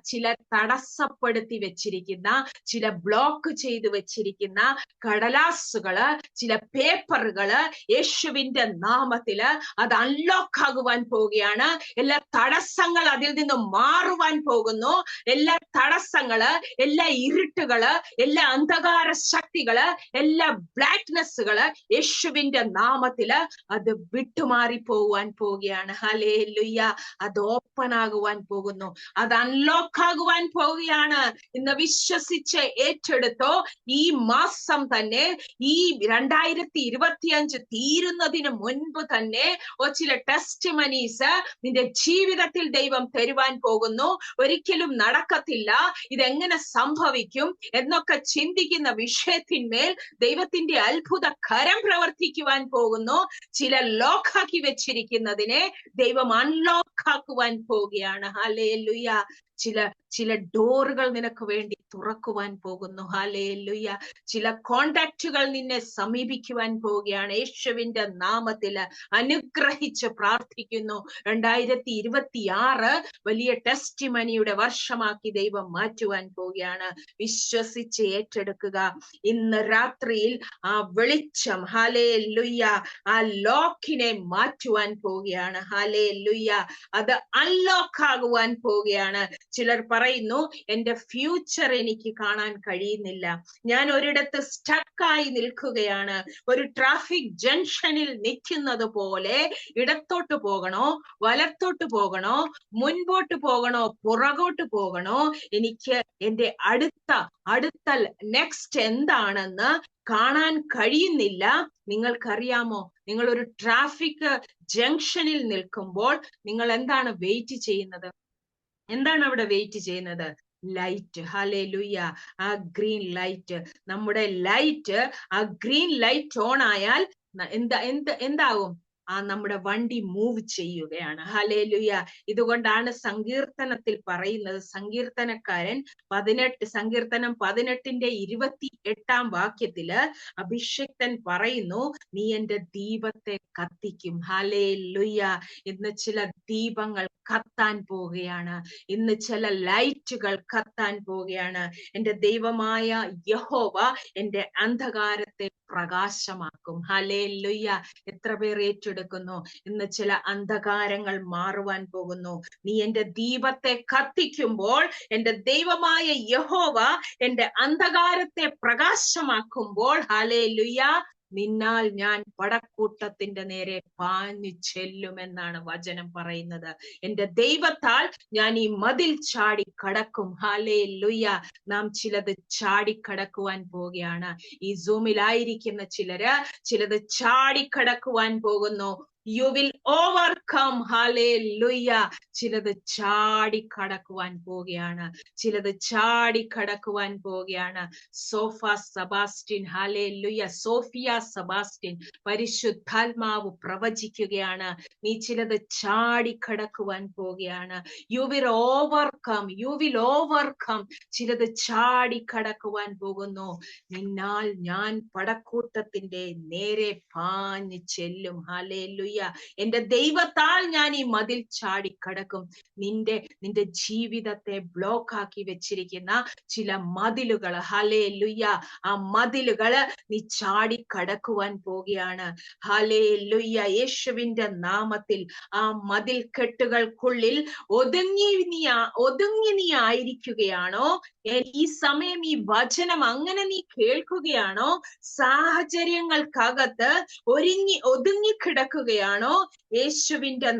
ചില തടസ്സപ്പെടുത്തി വെച്ചിരിക്കുന്ന, ചില ബ്ലോക്ക് ചെയ്തു വെച്ചിരിക്കുന്ന കടലാസുകള്, ചില പേപ്പറുകള് യേശുവിന്റെ നാമത്തില് അത് അൺലോക്ക് ആകുവാൻ പോവുകയാണ്. എല്ലാ തടസ്സങ്ങൾ അതിൽ നിന്ന് മാറുവാൻ പോകുന്നു. എല്ലാ തടസ്സങ്ങള്, എല്ലാ ഇരുട്ടുകള്, എല്ലാ അന്ധകാര ശക്തികള്, എല്ലാ ബ്ലാക്ക്നെസ്സുകള് യേശുവിന്റെ നാമത്തില് അത് വിട്ടുമാറി പോകുവാൻ പോവുകയാണ്. ഹല്ലേലൂയ. അത് ഓപ്പൺ ആകുവാൻ പോകുന്നു. അത് അൺലോക്ക് ആകുവാൻ പോവുകയാണ്. ഇന്ന് വിശ്വസിച്ച് ഏറ്റെടുത്തോ. ഈ മാസം തന്നെ, ഈ 2025 തീരുന്നതിന് മുൻപ് തന്നെ ചില ടെസ്റ്റിമണീസ് നിന്റെ ജീവിതത്തിൽ ദൈവം തരുവാൻ പോകുന്നു. ഒരിക്കലും നടക്കത്തില്ല, ഇതെങ്ങനെ സംഭവിക്കും എന്നൊക്കെ ചിന്തിക്കുന്ന വിഷയത്തിന്മേൽ ദൈവത്തിന്റെ അത്ഭുത അത്ഭുത കരം പ്രവർത്തിക്കുവാൻ പോകുന്നു. ചില ലോക്കാക്കി വെച്ചിരിക്കുന്നതിനെ ദൈവം അൺലോക്കാക്കുവാൻ പോവുകയാണ്. ഹല്ലേലൂയ. ചില ഡോറുകൾ നിനക്ക് വേണ്ടി തുറക്കുവാൻ പോകുന്നു. ഹല്ലേലൂയ. ചില കോണ്ടാക്റ്റുകൾ നിന്നെ സമീപിക്കുവാൻ പോവുകയാണ്. യേശുവിന്റെ നാമത്തില് അനുഗ്രഹിച്ച് പ്രാർത്ഥിക്കുന്നു. 2026 വലിയ ടെസ്റ്റിമണിയുടെ വർഷമാക്കി ദൈവം മാറ്റുവാൻ പോവുകയാണ്. വിശ്വസിച്ച് ഏറ്റെടുക്കുക. ഇന്ന് രാത്രിയിൽ ആ വെളിച്ചം, ഹല്ലേലൂയ, ആ ലോക്കിനെ മാറ്റുവാൻ പോവുകയാണ്. ഹല്ലേലൂയ. അത് അൺലോക്ക് ആകുവാൻ പോവുകയാണ്. ചിലർ പറയുന്നു, എന്റെ ഫ്യൂച്ചർ എനിക്ക് കാണാൻ കഴിയുന്നില്ല, ഞാൻ ഒരിടത്ത് സ്റ്റക്കായി നിൽക്കുകയാണ്. ഒരു ട്രാഫിക് ജംഗ്ഷനിൽ നിൽക്കുന്നത് പോലെ ഇടത്തോട്ട് പോകണോ, വലത്തോട്ട് പോകണോ, മുൻപോട്ട് പോകണോ, പുറകോട്ട് പോകണോ, എനിക്ക് എന്റെ അടുത്ത നെക്സ്റ്റ് എന്താണെന്ന് കാണാൻ കഴിയുന്നില്ല. നിങ്ങൾക്കറിയാമോ, നിങ്ങൾ ഒരു ട്രാഫിക് ജംഗ്ഷനിൽ നിൽക്കുമ്പോൾ നിങ്ങൾ എന്താണ് വെയിറ്റ് ചെയ്യുന്നത്? എന്താണ് അവിടെ വെയിറ്റ് ചെയ്യുന്നത്? ലൈറ്റ്. ഹല്ലേലൂയ. ആ ഗ്രീൻ ലൈറ്റ്, നമ്മുടെ ലൈറ്റ്, ആ ഗ്രീൻ ലൈറ്റ് ഓൺ ആയാൽ എന്താവും? നമ്മുടെ വണ്ടി മൂവ് ചെയ്യുകയാണ്. ഹല്ലേലൂയ. ഇതുകൊണ്ടാണ് സങ്കീർത്തനത്തിൽ പറയുന്നത്, സങ്കീർത്തനക്കാരൻ 18 സങ്കീർത്തനം 18ന്റെ 28 വാക്യത്തില് അഭിഷിക്തൻ പറയുന്നു, നീ എന്റെ ദീപത്തെ കത്തിക്കും. ഹല്ലേലൂയ. ഇന്ന് ചില ദീപങ്ങൾ കത്താൻ പോവുകയാണ്. ഇന്ന് ചില ലൈറ്റുകൾ കത്താൻ പോവുകയാണ്. എന്റെ ദൈവമായ യഹോവ എന്റെ അന്ധകാരത്തെ പ്രകാശമാക്കും. ഹല്ലേലൂയ. എത്ര പേർ ഏറ്റെടുക്കുന്നു? ഇന്ന് ചില അന്ധകാരങ്ങൾ മാറുവാൻ പോകുന്നു. നീ എന്റെ ദീപത്തെ കത്തിക്കുമ്പോൾ, എന്റെ ദൈവമായ യഹോവ എന്റെ അന്ധകാരത്തെ പ്രകാശമാക്കുമ്പോൾ, ഹല്ലേലൂയ, നിന്നാൽ ഞാൻ പടക്കൂട്ടത്തിന്റെ നേരെ പാഞ്ഞു ചെല്ലുമെന്നാണ് വചനം പറയുന്നത്. എന്റെ ദൈവത്താൽ ഞാൻ ഈ മതിൽ ചാടി കടക്കും. ഹല്ലേലൂയ. നാം ചിലത് ചാടിക്കടക്കുവാൻ പോവുകയാണ്. ഈ സൂമിലായിരിക്കുന്ന ചിലത് ചാടിക്കടക്കുവാൻ പോകുന്നു. You will overcome. ഹല്ലേലൂയ. ചിലത് ചാടിക്കടക്കുവാൻ പോവുകയാണ്. സോഫിയ സെബാസ്റ്റ്യൻ, പരിശുദ്ധാത്മാവ് പ്രവചിക്കുകയാണ്, നീ ചിലത് ചാടിക്കടക്കുവാൻ പോവുകയാണ്. You will overcome. ചിലത് ചാടിക്കടക്കുവാൻ പോകുന്നു. നിന്നാൽ ഞാൻ പടക്കൂട്ടത്തിന്റെ നേരെ പാഞ്ഞു ചെല്ലും. ഹല്ലേലൂയ. എന്റെ ദൈവത്താൽ ഞാൻ ഈ മതിൽ ചാടിക്കടക്കും. നിന്റെ ജീവിതത്തെ ബ്ലോക്ക് ആക്കി വെച്ചിരിക്കുന്ന ചില മതിലുകൾ, ഹല്ലേലൂയ, ആ മതിലുകള് നീ ചാടിക്കടക്കുവാൻ പോവുകയാണ്. ഹല്ലേലൂയ. യേശുവിന്റെ നാമത്തിൽ ആ മതിൽ കെട്ടുകൾക്കുള്ളിൽ ഒതുങ്ങി നീ ആയിരിക്കുകയാണോ? ഈ സമയം ഈ വചനം അങ്ങനെ നീ കേൾക്കുകയാണോ? സാഹചര്യങ്ങൾക്കകത്ത് ഒതുങ്ങിക്കിടക്കുകയാണോ? യേശുവിന്റെ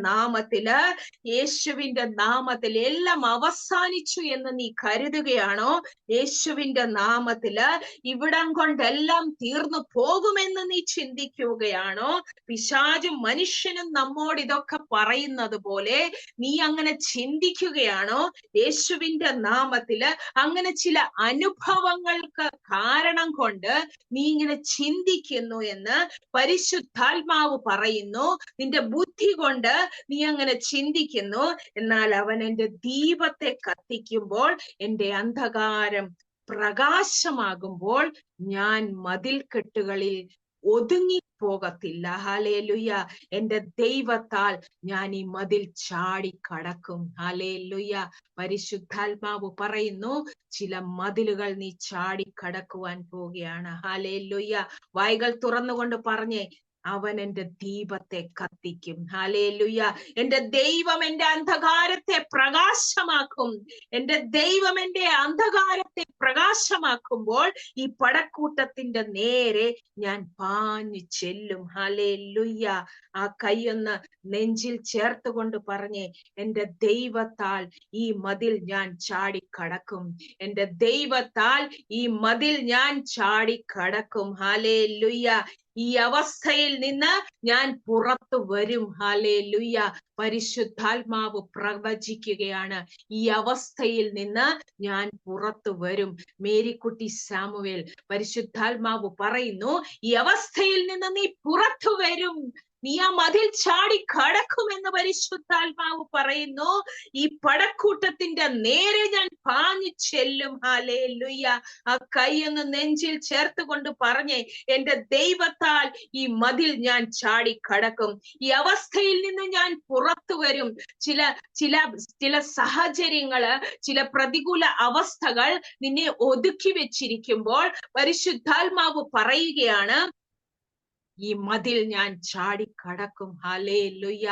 നാമത്തില് എല്ലാം അവസാനിച്ചു എന്ന് നീ കരുതുകയാണോ? യേശുവിന്റെ നാമത്തില് ഇവിടം കൊണ്ടെല്ലാം തീർന്നു പോകുമെന്ന് നീ ചിന്തിക്കുകയാണോ? പിശാചും മനുഷ്യനും നമ്മോട് ഇതൊക്കെ പറയുന്നത് പോലെ നീ അങ്ങനെ ചിന്തിക്കുകയാണോ? യേശുവിന്റെ നാമത്തില് അങ്ങനെ ചില അനുഭവങ്ങൾക്ക് കാരണം കൊണ്ട് നീ ഇങ്ങനെ ചിന്തിക്കുന്നു എന്ന് പരിശുദ്ധാത്മാവ് പറയുന്നു. നിന്റെ ബുദ്ധി കൊണ്ട് നീ അങ്ങനെ ചിന്തിക്കുന്നു. എന്നാൽ അവൻ എന്റെ ദീപത്തെ കത്തിക്കുമ്പോൾ, എന്റെ അന്ധകാരം പ്രകാശമാകുമ്പോൾ ഞാൻ മതിൽക്കെട്ടുകളിൽ ഒതുങ്ങിപ്പോകത്തില്ല. ഹല്ലേലൂയ. എന്റെ ദൈവത്താൽ ഞാൻ ഈ മതിൽ ചാടിക്കടക്കും. ഹല്ലേലൂയ. പരിശുദ്ധാത്മാവ് പറയുന്നു, ചില മതിലുകൾ നീ ചാടിക്കടക്കുവാൻ പോവുകയാണ്. ഹല്ലേലൂയ. വായ്കൾ തുറന്നുകൊണ്ട് പറഞ്ഞേ, അവൻ എന്റെ ദീപത്തെ കത്തിക്കും. ഹല്ലേലൂയ. എന്റെ ദൈവം എന്റെ അന്ധകാരത്തെ പ്രകാശമാക്കും. എന്റെ ദൈവം എന്റെ അന്ധകാരത്തെ പ്രകാശമാക്കുമ്പോൾ ഈ പടക്കൂട്ടത്തിന്റെ നേരെ ഞാൻ പാഞ്ഞു ചെല്ലും. ഹല്ലേലൂയ. ആ കൈയൊന്ന് നെഞ്ചിൽ ചേർത്തുകൊണ്ട് പറഞ്ഞേ, എന്റെ ദൈവത്താൽ ഈ മതിൽ ഞാൻ ചാടിക്കടക്കും. എന്റെ ദൈവത്താൽ ഈ മതിൽ ഞാൻ ചാടിക്കടക്കും. ഹല്ലേലൂയ. ഈ അവസ്ഥയിൽ നിന്ന് ഞാൻ പുറത്തു വരും. ഹല്ലേലൂയ. പരിശുദ്ധാത്മാവ് പ്രവചിക്കുകയാണ്, ഈ അവസ്ഥയിൽ നിന്ന് ഞാൻ പുറത്തു വരും. മേരിക്കുട്ടി സാമുവേൽ, പരിശുദ്ധാത്മാവ് പറയുന്നു, ഈ അവസ്ഥയിൽ നിന്ന് നീ പുറത്തു വരും, നീ ആ മതിൽ ചാടി കടക്കുമെന്ന് പരിശുദ്ധാത്മാവ് പറയുന്നു. ഈ പടക്കൂട്ടത്തിന്റെ നേരെ ഞാൻ പാഞ്ഞു ചെല്ലും. ഹല്ലേലൂയ. ആ കൈയൊന്ന് നെഞ്ചിൽ ചേർത്തുകൊണ്ട് പറഞ്ഞേ, എന്റെ ദൈവത്താൽ ഈ മതിൽ ഞാൻ ചാടി കടക്കും, ഈ അവസ്ഥയിൽ നിന്ന് ഞാൻ പുറത്തു വരും. ചില ചില ചില സാഹചര്യങ്ങള്, ചില പ്രതികൂല അവസ്ഥകൾ നിന്നെ ഒതുക്കി വെച്ചിരിക്കുമ്പോൾ പരിശുദ്ധാത്മാവ് പറയുകയാണ്, ഈ മതിൽ ഞാൻ ചാടി കടക്കും. ഹല്ലേലൂയ.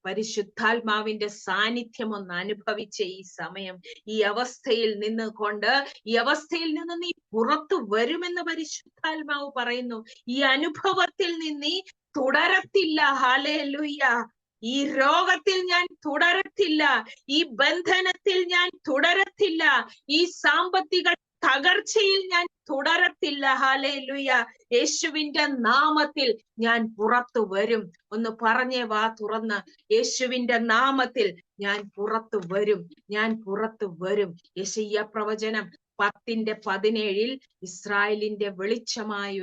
പരിശുദ്ധാത്മാവിന്റെ സാന്നിധ്യം ഒന്ന് അനുഭവിച്ച ഈ സമയം, ഈ അവസ്ഥയിൽ നിന്നുകൊണ്ട്, ഈ അവസ്ഥയിൽ നിന്ന് നീ പുറത്തു വരുമെന്ന് പരിശുദ്ധാത്മാവ് പറയുന്നു. ഈ അനുഭവത്തിൽ നിന്ന് നീ തുടരത്തില്ല. ഹല്ലേലൂയ. ഈ രോഗത്തിൽ ഞാൻ തുടരത്തില്ല, ഈ ബന്ധനത്തിൽ ഞാൻ തുടരത്തില്ല, ഈ സാമ്പത്തിക തകർച്ചയിൽ ഞാൻ തുടരത്തില്ല. ഹല്ലേലൂയ. യേശുവിന്റെ നാമത്തിൽ ഞാൻ പുറത്തു വരും. ഒന്ന് പറഞ്ഞേ, വാ തുറന്ന്, യേശുവിന്റെ നാമത്തിൽ ഞാൻ പുറത്തു വരും, ഞാൻ പുറത്തു വരും. യെശയ്യാ പ്രവചനം 10:17 ഇസ്രായേലിന്റെ വെളിച്ചമായ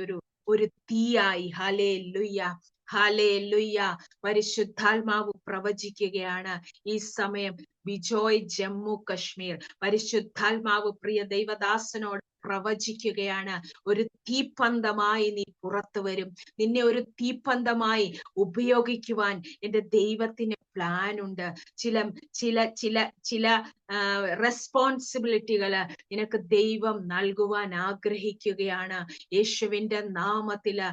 ഒരു തീയായി. ഹല്ലേലൂയ. ഹല്ലേലൂയ. പരിശുദ്ധാത്മാവ് പ്രവചിക്കുകയാണ് ഈ സമയം. ബിജോയ്, ജമ്മു കശ്മീർ, പരിശുദ്ധാത്മാവ് പ്രിയ ദൈവദാസനോട് പ്രവചിക്കുകയാണ്, ഒരു തീപ്പന്തമായി നീ പുറത്തു വരും. നിന്നെ ഒരു തീപ്പന്തമായി ഉപയോഗിക്കുവാൻ എന്റെ ദൈവത്തിന് പ്ലാൻ ഉണ്ട്. ചില ചില ചില ചില റെസ്പോൺസിബിലിറ്റികള് നിനക്ക് ദൈവം നൽകുവാൻ ആഗ്രഹിക്കുകയാണ്. യേശുവിന്റെ നാമത്തില്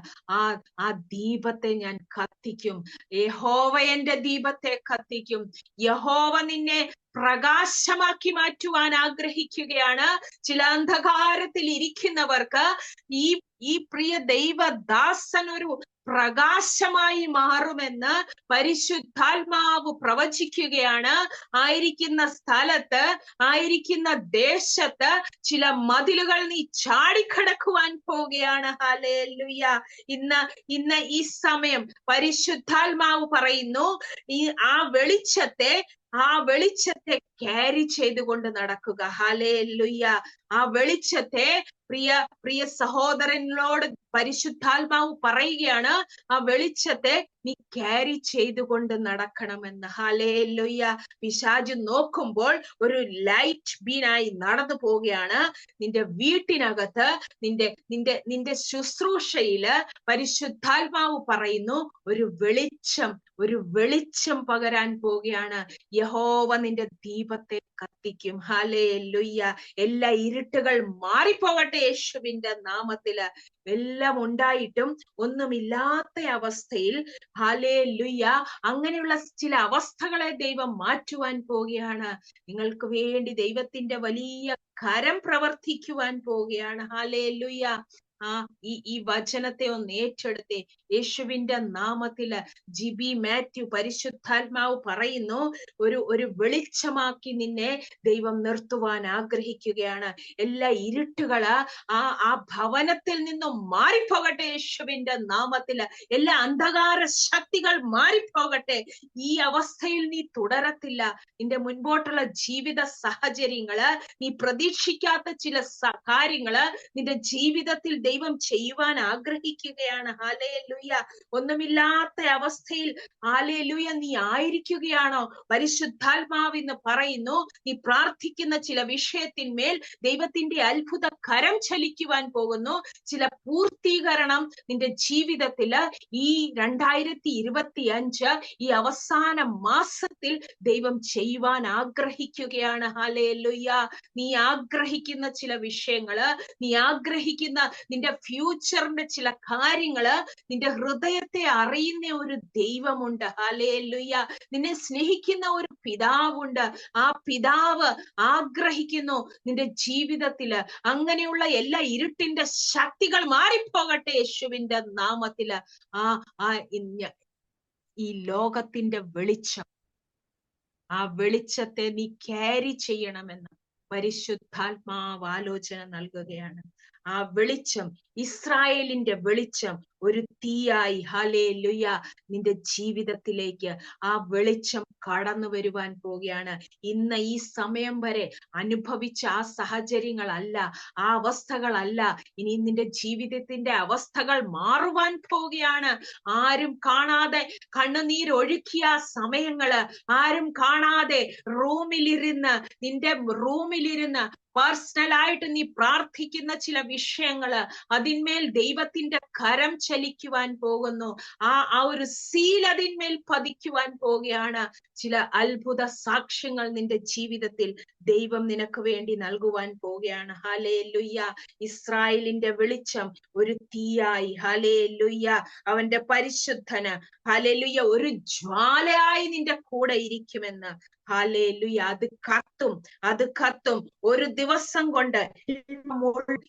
ആ ദീപത്തെ ഞാൻ കത്തിക്കും. യഹോവ എന്റെ ദീപത്തെ കത്തിക്കും. യഹോവ നിന്നെ പ്രകാശമാക്കി മാറ്റുവാൻ ആഗ്രഹിക്കുകയാണ്. ചില അന്ധകാരത്തിൽ ഇരിക്കുന്നവർക്ക് ഈ പ്രിയ ദൈവദാസൻ ഒരു പ്രകാശമായി മാറുമെന്ന് പരിശുദ്ധാത്മാവ് പ്രവചിക്കുകയാണ്. ആയിരിക്കുന്ന സ്ഥലത്ത്, ആയിരിക്കുന്ന ദേശത്ത് ചില മതിലുകൾ നീ ചാടിക്കടക്കുവാൻ പോവുകയാണ്. ഹല്ലേലൂയ. ഇന്ന് ഈ സമയം പരിശുദ്ധാത്മാവ് പറയുന്നു, ആ വെളിച്ചത്തെ ക്യാരി ചെയ്തുകൊണ്ട് നടക്കുക. ഹല്ലേലൂയ. ആ വെളിച്ചത്തെ പ്രിയ സഹോദരനോട് പരിശുദ്ധാത്മാവ് പറയുകയാണ്, ആ വെളിച്ചത്തെ നീ ക്യാരി ചെയ്തുകൊണ്ട് നടക്കണമെന്ന്. ഹല്ലേലൂയ. പിശാച് നോക്കുമ്പോൾ ഒരു ലൈറ്റ് ബീനായി നടന്നു പോവുകയാണ്. നിന്റെ വീട്ടിനകത്ത്, നിന്റെ ശുശ്രൂഷയില് പരിശുദ്ധാത്മാവ് പറയുന്നു, ഒരു വെളിച്ചം പകരാൻ പോവുകയാണ്. യഹോവ നിന്റെ ദീപത്തെ കത്തിക്കും. ഹല്ലേലൂയ. എല്ലാ ഇരുട്ടുകൾ മാറിപ്പോകട്ടെ യേശുവിന്റെ നാമത്തില്. എല്ലാം ഉണ്ടായിട്ടും ഒന്നുമില്ലാത്ത അവസ്ഥയിൽ, ഹല്ലേലൂയ, അങ്ങനെയുള്ള ചില അവസ്ഥകളെ ദൈവം മാറ്റുവാൻ പോവുകയാണ്. നിങ്ങൾക്ക് വേണ്ടി ദൈവത്തിന്റെ വലിയ കരം പ്രവർത്തിക്കുവാൻ പോവുകയാണ്. ഹല്ലേലൂയ. ഈ വചനത്തെ ഒന്ന് ഏറ്റെടുത്തേ. യേശുവിന്റെ നാമത്തില് ജിബി മാത്യു, പരിശുദ്ധാത്മാവ് പറയുന്നു, ഒരു വെളിച്ചമാക്കി നിന്നെ ദൈവം നിർത്തുവാൻ ആഗ്രഹിക്കുകയാണ്. എല്ലാ ഇരുട്ടുകള് ആ ഭവനത്തിൽ നിന്നും മാറിപ്പോകട്ടെ യേശുവിന്റെ നാമത്തില്. എല്ലാ അന്ധകാര ശക്തികൾ മാറിപ്പോകട്ടെ. ഈ അവസ്ഥയിൽ നീ തുടരത്തില്ല. നിന്റെ മുൻപോട്ടുള്ള ജീവിത സാഹചര്യങ്ങള്, നീ പ്രതീക്ഷിക്കാത്ത ചില കാര്യങ്ങള് നിന്റെ ജീവിതത്തിൽ ദൈവം ചെയ്യുവാൻ ആഗ്രഹിക്കുകയാണ്. ഹല്ലേലൂയ. ഒന്നുമില്ലാത്ത അവസ്ഥയിൽ ഹല്ലേലൂയ നീ ആയിരിക്കുകയാണോ? പരിശുദ്ധാത്മാവ് ഇന്ന് പറയുന്നു, നീ പ്രാർത്ഥിക്കുന്ന ചില വിഷയത്തിന്മേൽ ദൈവത്തിന്റെ അത്ഭുത കരം ചലിക്കുവാൻ പോകുന്നു. ചില പൂർത്തീകരണം നിന്റെ ജീവിതത്തില് ഈ 2025 ഈ അവസാന മാസത്തിൽ ദൈവം ചെയ്യുവാൻ ആഗ്രഹിക്കുകയാണ്. ഹല്ലേലൂയ. നീ ആഗ്രഹിക്കുന്ന ചില വിഷയങ്ങള്, നീ ആഗ്രഹിക്കുന്ന നിന്റെ ഫ്യൂച്ചറിന്റെ ചില കാര്യങ്ങള്, നിന്റെ ഹൃദയത്തെ അറിയുന്ന ഒരു ദൈവമുണ്ട്. ഹല്ലേലൂയ. നിന്നെ സ്നേഹിക്കുന്ന ഒരു പിതാവുണ്ട്. ആ പിതാവ് ആഗ്രഹിക്കുന്നു നിന്റെ ജീവിതത്തില് അങ്ങനെയുള്ള എല്ലാ ഇരുട്ടിന്റെ ശക്തികൾ മാറിപ്പോകട്ടെ യേശുവിന്റെ നാമത്തില്. ഈ ലോകത്തിന്റെ വെളിച്ചം, ആ വെളിച്ചത്തെ നീ ക്യാരി ചെയ്യണമെന്ന് പരിശുദ്ധാത്മാവ് ആലോചന നൽകുകയാണ്. ആ വെളിച്ചം, ഇസ്രായേലിന്റെ വെളിച്ചം ഒരു തീയായി ഹല്ലേലൂയ നിന്റെ ജീവിതത്തിലേക്ക് ആ വെളിച്ചം കടന്നു വരുവാൻ പോവുകയാണ്. ഇന്ന് ഈ സമയം വരെ അനുഭവിച്ച ആ സാഹചര്യങ്ങളല്ല, ആ അവസ്ഥകളല്ല, ഇനി നിന്റെ ജീവിതത്തിന്റെ അവസ്ഥകൾ മാറുവാൻ പോവുകയാണ്. ആരും കാണാതെ കണ്ണുനീരൊഴുക്കിയ സമയങ്ങള്, ആരും കാണാതെ നിന്റെ റൂമിലിരുന്ന് പേഴ്സണലായിട്ട് നീ പ്രാർത്ഥിക്കുന്ന ചില വിഷയങ്ങള്, അതിന്മേൽ ദൈവത്തിന്റെ കരം ചലിക്കുവാൻ പോകുന്നു. ആ ഒരു സീൽ അതിന്മേൽ പതിക്കുവാൻ പോവുകയാണ്. ചില അത്ഭുത സാക്ഷ്യങ്ങൾ നിന്റെ ജീവിതത്തിൽ ദൈവം നിനക്ക് വേണ്ടി നൽകുവാൻ പോവുകയാണ്. ഹല്ലേലൂയ. ഇസ്രായേലിന്റെ വെളിച്ചം ഒരു തീയായി, ഹല്ലേലൂയ, അവന്റെ പരിശുദ്ധന് ഹല്ലേലൂയ ഒരു ജ്വാലയായി നിന്റെ കൂടെ ഇരിക്കുമെന്ന്. ഹല്ലേലൂയ. അത് കത്തും. ഒരു ദിവസം കൊണ്ട്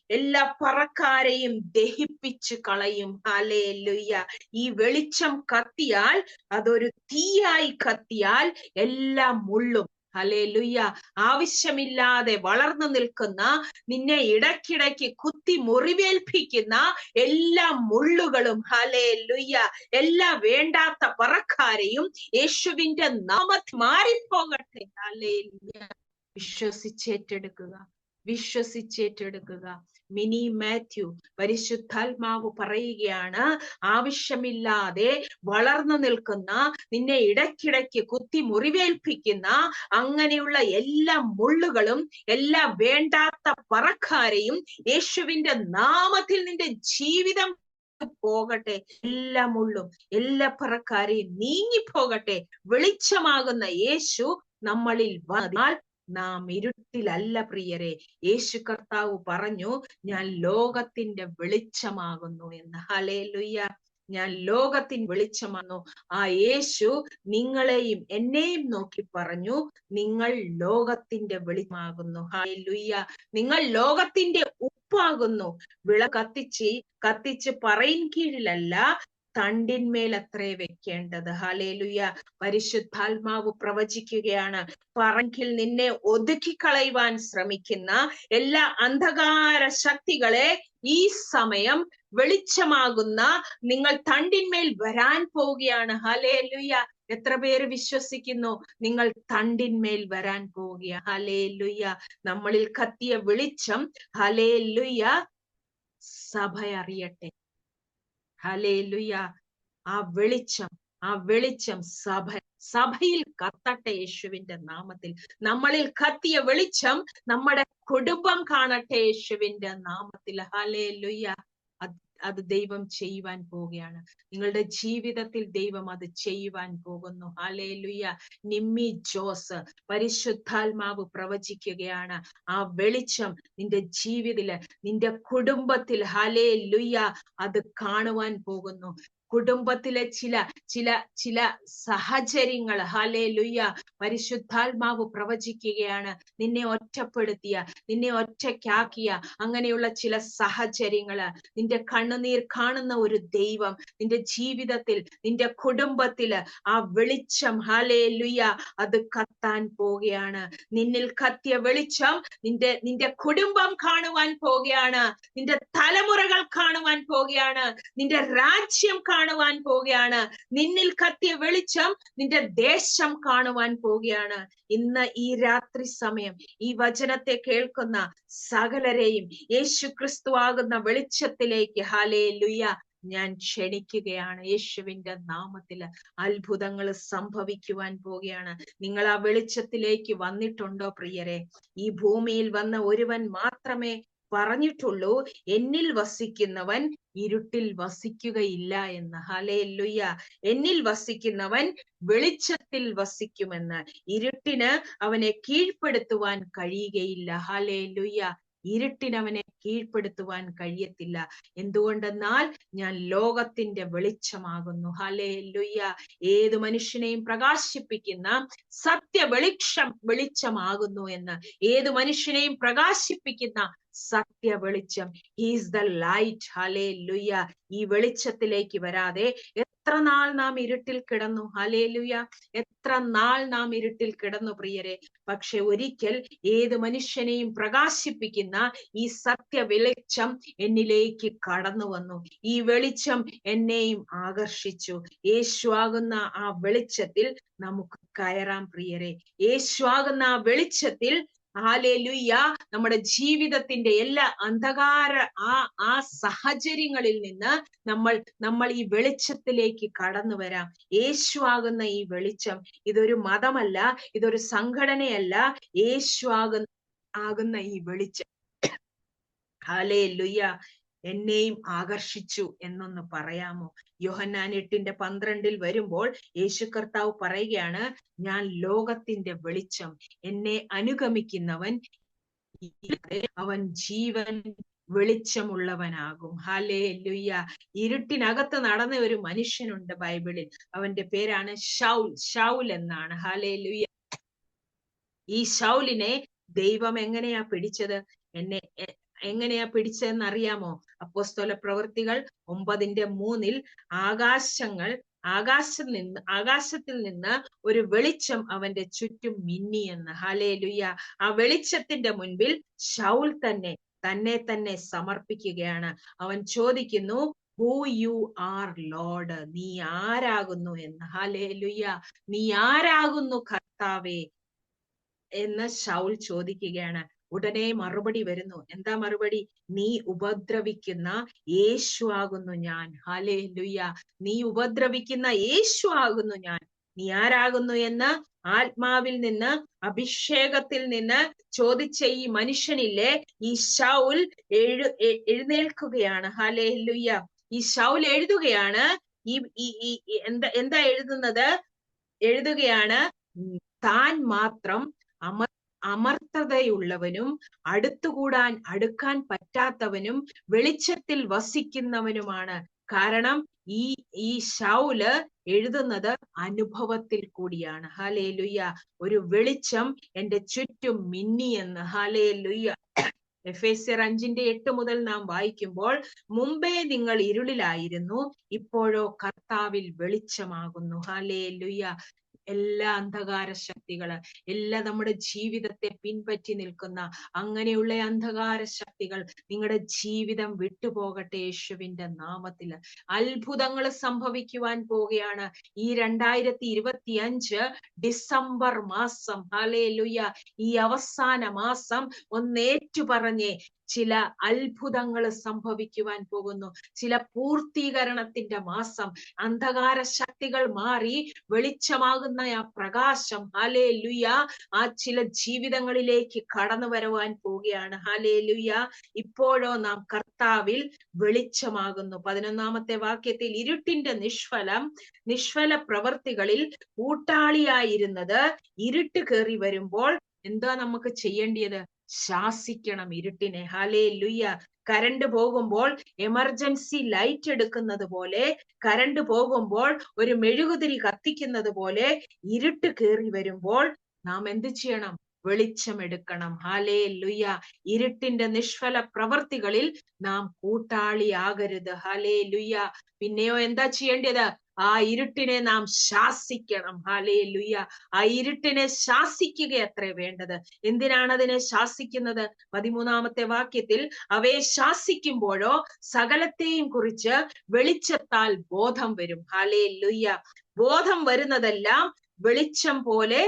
എല്ലാ പറക്കാരെയും ദഹിപ്പിച്ചു കളയും. ഹല്ലേലൂയ. ഈ വെളിച്ചം കത്തിയാൽ, അതൊരു തീയായി കത്തിയാൽ എല്ലാ മുള്ളും, ഹല്ലേലൂയ, ആവശ്യമില്ലാതെ വളർന്നു നിൽക്കുന്ന, നിന്നെ ഇടയ്ക്കിടയ്ക്ക് കുത്തി മുറിവേൽപ്പിക്കുന്ന എല്ലാ മുള്ളുകളും, ഹല്ലേലൂയ, എല്ലാ വേണ്ടാത്ത പറക്കാരെയും യേശുവിന്റെ നാമത്തിൽ മാറിപ്പോകട്ടെ. ഹല്ലേലൂയ. വിശ്വസിച്ചേറ്റെടുക്കുക. മിനി മാത്യു, പരിശുദ്ധാത്മാവ് പറയുകയാണ്, ആവശ്യമില്ലാതെ വളർന്നു നിൽക്കുന്ന, നിന്നെ ഇടയ്ക്കിടയ്ക്ക് കുത്തി മുറിവേൽപ്പിക്കുന്ന അങ്ങനെയുള്ള എല്ലാ മുള്ളുകളും, എല്ലാ വേണ്ടാത്ത പറക്കാരെയും യേശുവിന്റെ നാമത്തിൽ നിന്റെ ജീവിതം പോകട്ടെ. എല്ലാ മുള്ളും, എല്ലാ പറക്കാരെയും നീങ്ങിപ്പോകട്ടെ. വെളിച്ചമാകുന്ന യേശു നമ്മളിൽ വന്നാൽ നാം ഇരുട്ടിലല്ല പ്രിയരെ. യേശു കർത്താവ് പറഞ്ഞു, ഞാൻ ലോകത്തിന്റെ വെളിച്ചമാകുന്നു എന്ന്. ഹല്ലേലൂയ. ഞാൻ ലോകത്തിന് വെളിച്ചമാകുന്നു. ആ യേശു നിങ്ങളെയും എന്നെയും നോക്കി പറഞ്ഞു, നിങ്ങൾ ലോകത്തിന്റെ വെളിച്ചമാകുന്നു. ഹല്ലേലൂയ. നിങ്ങൾ ലോകത്തിന്റെ ഉപ്പാകുന്നു. കത്തിച്ച് പറയിൻ കീഴിലല്ല, തണ്ടിന്മേൽ അത്രേ വെക്കേണ്ടത്. ഹല്ലേലൂയ. പരിശുദ്ധാത്മാവ് പ്രവചിക്കുകയാണ്, പറങ്കിൽ നിന്നെ ഒതുക്കിക്കളയുവാൻ ശ്രമിക്കുന്ന എല്ലാ അന്ധകാര ശക്തികളെ ഈ സമയം വെളിച്ചമാകുന്ന നിങ്ങൾ തണ്ടിന്മേൽ വരാൻ പോവുകയാണ്. ഹല്ലേലൂയ. എത്ര പേര് വിശ്വസിക്കുന്നു? നിങ്ങൾ തണ്ടിന്മേൽ വരാൻ പോവുകയാണ്. ഹല്ലേലൂയ. നമ്മളിൽ കത്തിയ വെളിച്ചം, ഹല്ലേലൂയ, സഭ അറിയട്ടെ. ഹല്ലേലൂയ. ആ വെളിച്ചം സഭയിൽ കത്തട്ടെ യേശുവിന്റെ നാമത്തിൽ. നമ്മളിൽ കത്തിയ വെളിച്ചം നമ്മുടെ കുടുംബം കാണട്ടെ യേശുവിന്റെ നാമത്തിൽ. ഹല്ലേലൂയ. അത് ദൈവം ചെയ്യുവാൻ പോവുകയാണ്. നിങ്ങളുടെ ജീവിതത്തിൽ ദൈവം അത് ചെയ്യുവാൻ പോകുന്നു. ഹല്ലേലൂയ. നിമ്മി ജോസ്, പരിശുദ്ധാത്മാവ് പ്രവചിക്കുകയാണ്, ആ വെളിച്ചം നിന്റെ ജീവിതത്തില്, നിന്റെ കുടുംബത്തിൽ, ഹല്ലേലൂയ, അത് കാണുവാൻ പോകുന്നു. കുടുംബത്തിലെ ചില സാഹചര്യങ്ങൾ, ഹല്ലേലൂയ, പരിശുദ്ധാത്മാവ് പ്രവചിക്കുകയാണ്, നിന്നെ ഒറ്റപ്പെടുത്തിയ, നിന്നെ ഒറ്റയ്ക്കാക്കിയ അങ്ങനെയുള്ള ചില സാഹചര്യങ്ങള്, നിന്റെ കണ്ണുനീർ കാണുന്ന ഒരു ദൈവം നിന്റെ ജീവിതത്തിൽ, നിന്റെ കുടുംബത്തില് ആ വെളിച്ചം, ഹല്ലേലൂയ, അത് കത്താൻ പോവുകയാണ്. നിന്നിൽ കത്തിയ വെളിച്ചം നിന്റെ കുടുംബം കാണുവാൻ പോവുകയാണ്. നിന്റെ തലമുറകൾ കാണുവാൻ പോവുകയാണ്. നിന്റെ രാജ്യം കാണുവാൻ പോവുകയാണ്. നിന്നിൽ കത്തിയ വെളിച്ചം നിന്റെ ദേശം കാണുവാൻ പോവുകയാണ്. ഇന്ന് ഈ രാത്രി സമയം ഈ വചനത്തെ കേൾക്കുന്ന സകലരെയും യേശു ക്രിസ്തു ആകുന്ന വെളിച്ചത്തിലേക്ക്, ഹല്ലേലൂയ, ഞാൻ ക്ഷണിക്കുകയാണ്. യേശുവിന്റെ നാമത്തില് അത്ഭുതങ്ങൾ സംഭവിക്കുവാൻ പോവുകയാണ്. നിങ്ങൾ ആ വെളിച്ചത്തിലേക്ക് വന്നിട്ടുണ്ടോ പ്രിയരെ? ഈ ഭൂമിയിൽ വന്ന ഒരുവൻ മാത്രമേ പറഞ്ഞിട്ടുള്ളൂ, എന്നിൽ വസിക്കുന്നവൻ ഇരുട്ടിൽ വസിക്കുകയില്ല എന്ന്. ഹല്ലേലൂയ. എന്നിൽ വസിക്കുന്നവൻ വെളിച്ചത്തിൽ വസിക്കുമെന്ന്. ഇരുട്ടിന് അവനെ കീഴ്പ്പെടുത്തുവാൻ കഴിയുകയില്ല. ഹല്ലേലൂയ. ഇരുട്ടിനവനെ കീഴ്പ്പെടുത്തുവാൻ കഴിയത്തില്ല. എന്തുകൊണ്ടെന്നാൽ ഞാൻ ലോകത്തിന്റെ വെളിച്ചമാകുന്നു. ഹല്ലേലൂയ. ഏതു മനുഷ്യനെയും പ്രകാശിപ്പിക്കുന്ന വെളിച്ചമാകുന്നു എന്ന്. ഏതു മനുഷ്യനെയും പ്രകാശിപ്പിക്കുന്ന സത്യ വെളിച്ചം. He's the light. ഹല്ലേലൂയ. ഈ വെളിച്ചത്തിലേക്ക് വരാതെ എത്ര നാൾ നാം ഇരുട്ടിൽ കിടന്നു. ഹല്ലേലൂയ. എത്ര നാൾ നാം ഇരുട്ടിൽ കിടന്നു പ്രിയരെ. പക്ഷെ ഒരിക്കൽ ഏത് മനുഷ്യനെയും പ്രകാശിപ്പിക്കുന്ന ഈ സത്യ വെളിച്ചം എന്നിലേക്ക് കടന്നു വന്നു. ഈ വെളിച്ചം എന്നെയും ആകർഷിച്ചു. യേശുവാകുന്ന ആ വെളിച്ചത്തിൽ നമുക്ക് കയറാം പ്രിയരെ. യേശുവാകുന്ന ആ വെളിച്ചത്തിൽ ഹല്ലേലൂയ നമ്മുടെ ജീവിതത്തിന്റെ എല്ലാ അന്ധകാര ആ സാഹചര്യങ്ങളിൽ നിന്ന് നമ്മൾ ഈ വെളിച്ചത്തിലേക്ക് കടന്നു വരാം. യേശുവാകുന്ന ഈ വെളിച്ചം ഇതൊരു മതമല്ല, ഇതൊരു സംഘടനയല്ല. ആകുന്ന ഈ വെളിച്ചം ഹല്ലേലൂയ എന്നെയും ആകർഷിച്ചു എന്നൊന്ന് പറയാമോ? യോഹന്നാൻ 8:12 വരുമ്പോൾ യേശു കർത്താവ് പറയുകയാണ്, ഞാൻ ലോകത്തിന്റെ വെളിച്ചം. എന്നെ അനുഗമിക്കുന്നവൻ അവൻ ജീവൻ വെളിച്ചമുള്ളവനാകും. ഹല്ലേലൂയ. ഇരുട്ടിനകത്ത് നടന്ന ഒരു മനുഷ്യനുണ്ട് ബൈബിളിൽ. അവന്റെ പേരാണ് ശൗൽ എന്നാണ്. ഹല്ലേലൂയ. ഈ ശൗലിനെ ദൈവം എങ്ങനെയാ പിടിച്ചത്? എങ്ങനെയാ പിടിച്ചതെന്ന് അറിയാമോ? അപ്പോസ്തല പ്രവൃത്തികൾ 9:3 ആകാശത്തിൽ നിന്ന് ഒരു വെളിച്ചം അവന്റെ ചുറ്റും മിന്നിയെന്ന്. ഹല്ലേലൂയ. ആ വെളിച്ചത്തിന്റെ മുൻപിൽ ശൗൽ തന്നെ സമർപ്പിക്കുകയാണ്. അവൻ ചോദിക്കുന്നു, ഹൂ യു ആർ ലോർഡ്, നീ ആരാകുന്നു എന്ന്. ഹല്ലേലൂയ. നീ ആരാകുന്നു കർത്താവേ എന്ന് ശൗൽ ചോദിക്കുകയാണ്. ഉടനെ മറുപടി വരുന്നു. എന്താ മറുപടി? നീ ഉപദ്രവിക്കുന്ന യേശു ആകുന്നു ഞാൻ. ഹല്ലേലൂയ. നീ ഉപദ്രവിക്കുന്ന യേശു ആകുന്നു ഞാൻ. നീ ആരാകുന്നു എന്ന് ആത്മാവിൽ നിന്ന്, അഭിഷേകത്തിൽ നിന്ന് ചോദിച്ച ഈ മനുഷ്യനില്ലേ, ഈ ശൗൽ എഴുന്നേൽക്കുകയാണ്. ഹല്ലേലൂയ. ഈ ശൗൽ എഴുതുകയാണ്. എന്താ എഴുതുകയാണ്, താൻ മാത്രം അമർത്തതയുള്ളവനും അടുക്കാൻ പറ്റാത്തവനും വെളിച്ചത്തിൽ വസിക്കുന്നവനുമാണ്. കാരണം ഈ ശൗല് എഴുതുന്നത് അനുഭവത്തിൽ കൂടിയാണ്. ഹല്ലേലൂയ. ഒരു വെളിച്ചം എന്റെ ചുറ്റും മിന്നിയെന്ന്. ഹല്ലേലൂയ. എഫേസ്യർ 5:8 മുതൽ നാം വായിക്കുമ്പോൾ, മുമ്പേ നിങ്ങൾ ഇരുളിലായിരുന്നു, ഇപ്പോഴോ കർത്താവിൽ വെളിച്ചമാകുന്നു. ഹല്ലേലൂയ. എല്ലാ അന്ധകാര ശക്തികള്, എല്ലാ നമ്മുടെ ജീവിതത്തെ പിൻപറ്റി നിൽക്കുന്ന അങ്ങനെയുള്ള അന്ധകാര ശക്തികൾ നിങ്ങളുടെ ജീവിതം വിട്ടുപോകട്ടെ യേശുവിന്റെ നാമത്തില്. അത്ഭുതങ്ങൾ സംഭവിക്കുവാൻ പോവുകയാണ് ഈ 2025 ഡിസംബർ മാസം. ഹല്ലേലൂയ. ഈ അവസാന മാസം ഒന്നേറ്റു പറഞ്ഞേ, ചില അത്ഭുതങ്ങൾ സംഭവിക്കുവാൻ പോകുന്നു. ചില പൂർത്തീകരണത്തിന്റെ മാസം. അന്ധകാര ശക്തികൾ മാറി വെളിച്ചമാകുന്ന ആ പ്രകാശം, ഹല്ലേലൂയ, ആ ചില ജീവിതങ്ങളിലേക്ക് കടന്നു വരുവാൻ പോവുകയാണ്. ഹല്ലേലൂയ. ഇപ്പോഴോ നാം കർത്താവിൽ വെളിച്ചമാകുന്നു. 11-ാമത്തെ വാക്യത്തിൽ, ഇരുട്ടിന്റെ നിഷ്ഫല പ്രവർത്തികളിൽ കൂട്ടാളിയായിരുന്നത് ഇരുട്ട് കയറി വരുമ്പോൾ എന്താ നമുക്ക് ചെയ്യേണ്ടത്? ശാസിക്കണം ഇരുട്ടിനെ. ഹല്ലേലൂയ. കരണ്ട് പോകുമ്പോൾ എമർജൻസി ലൈറ്റ് എടുക്കുന്നത് പോലെ, കരണ്ട് പോകുമ്പോൾ ഒരു മെഴുകുതിരി കത്തിക്കുന്നത് പോലെ, ഇരുട്ട് കയറി വരുമ്പോൾ നാം എന്ത് ചെയ്യണം? വെളിച്ചം എടുക്കണം. ഹല്ലേലൂയ. ഇരുട്ടിന്റെ നിഷ്ഫല പ്രവർത്തികളിൽ നാം കൂട്ടാളിയാകരുത്. ഹല്ലേലൂയ. പിന്നെയോ എന്താ ചെയ്യേണ്ടത്? ആ ഇരുട്ടിനെ നാം ശാസിക്കണം. ഹല്ലേലൂയ. ആ ഇരുട്ടിനെ ശാസിക്കുക അത്രേ വേണ്ടത്. എന്തിനാണ് അതിനെ ശാസിക്കുന്നത്? 13-ാമത്തെ വാക്യത്തിൽ, അവയെ ശാസിക്കുമ്പോഴോ സകലത്തെയും കുറിച്ച് വെളിച്ചത്താൽ ബോധം വരും. ഹല്ലേലൂയ. ബോധം വരുന്നതെല്ലാം വെളിച്ചം പോലെ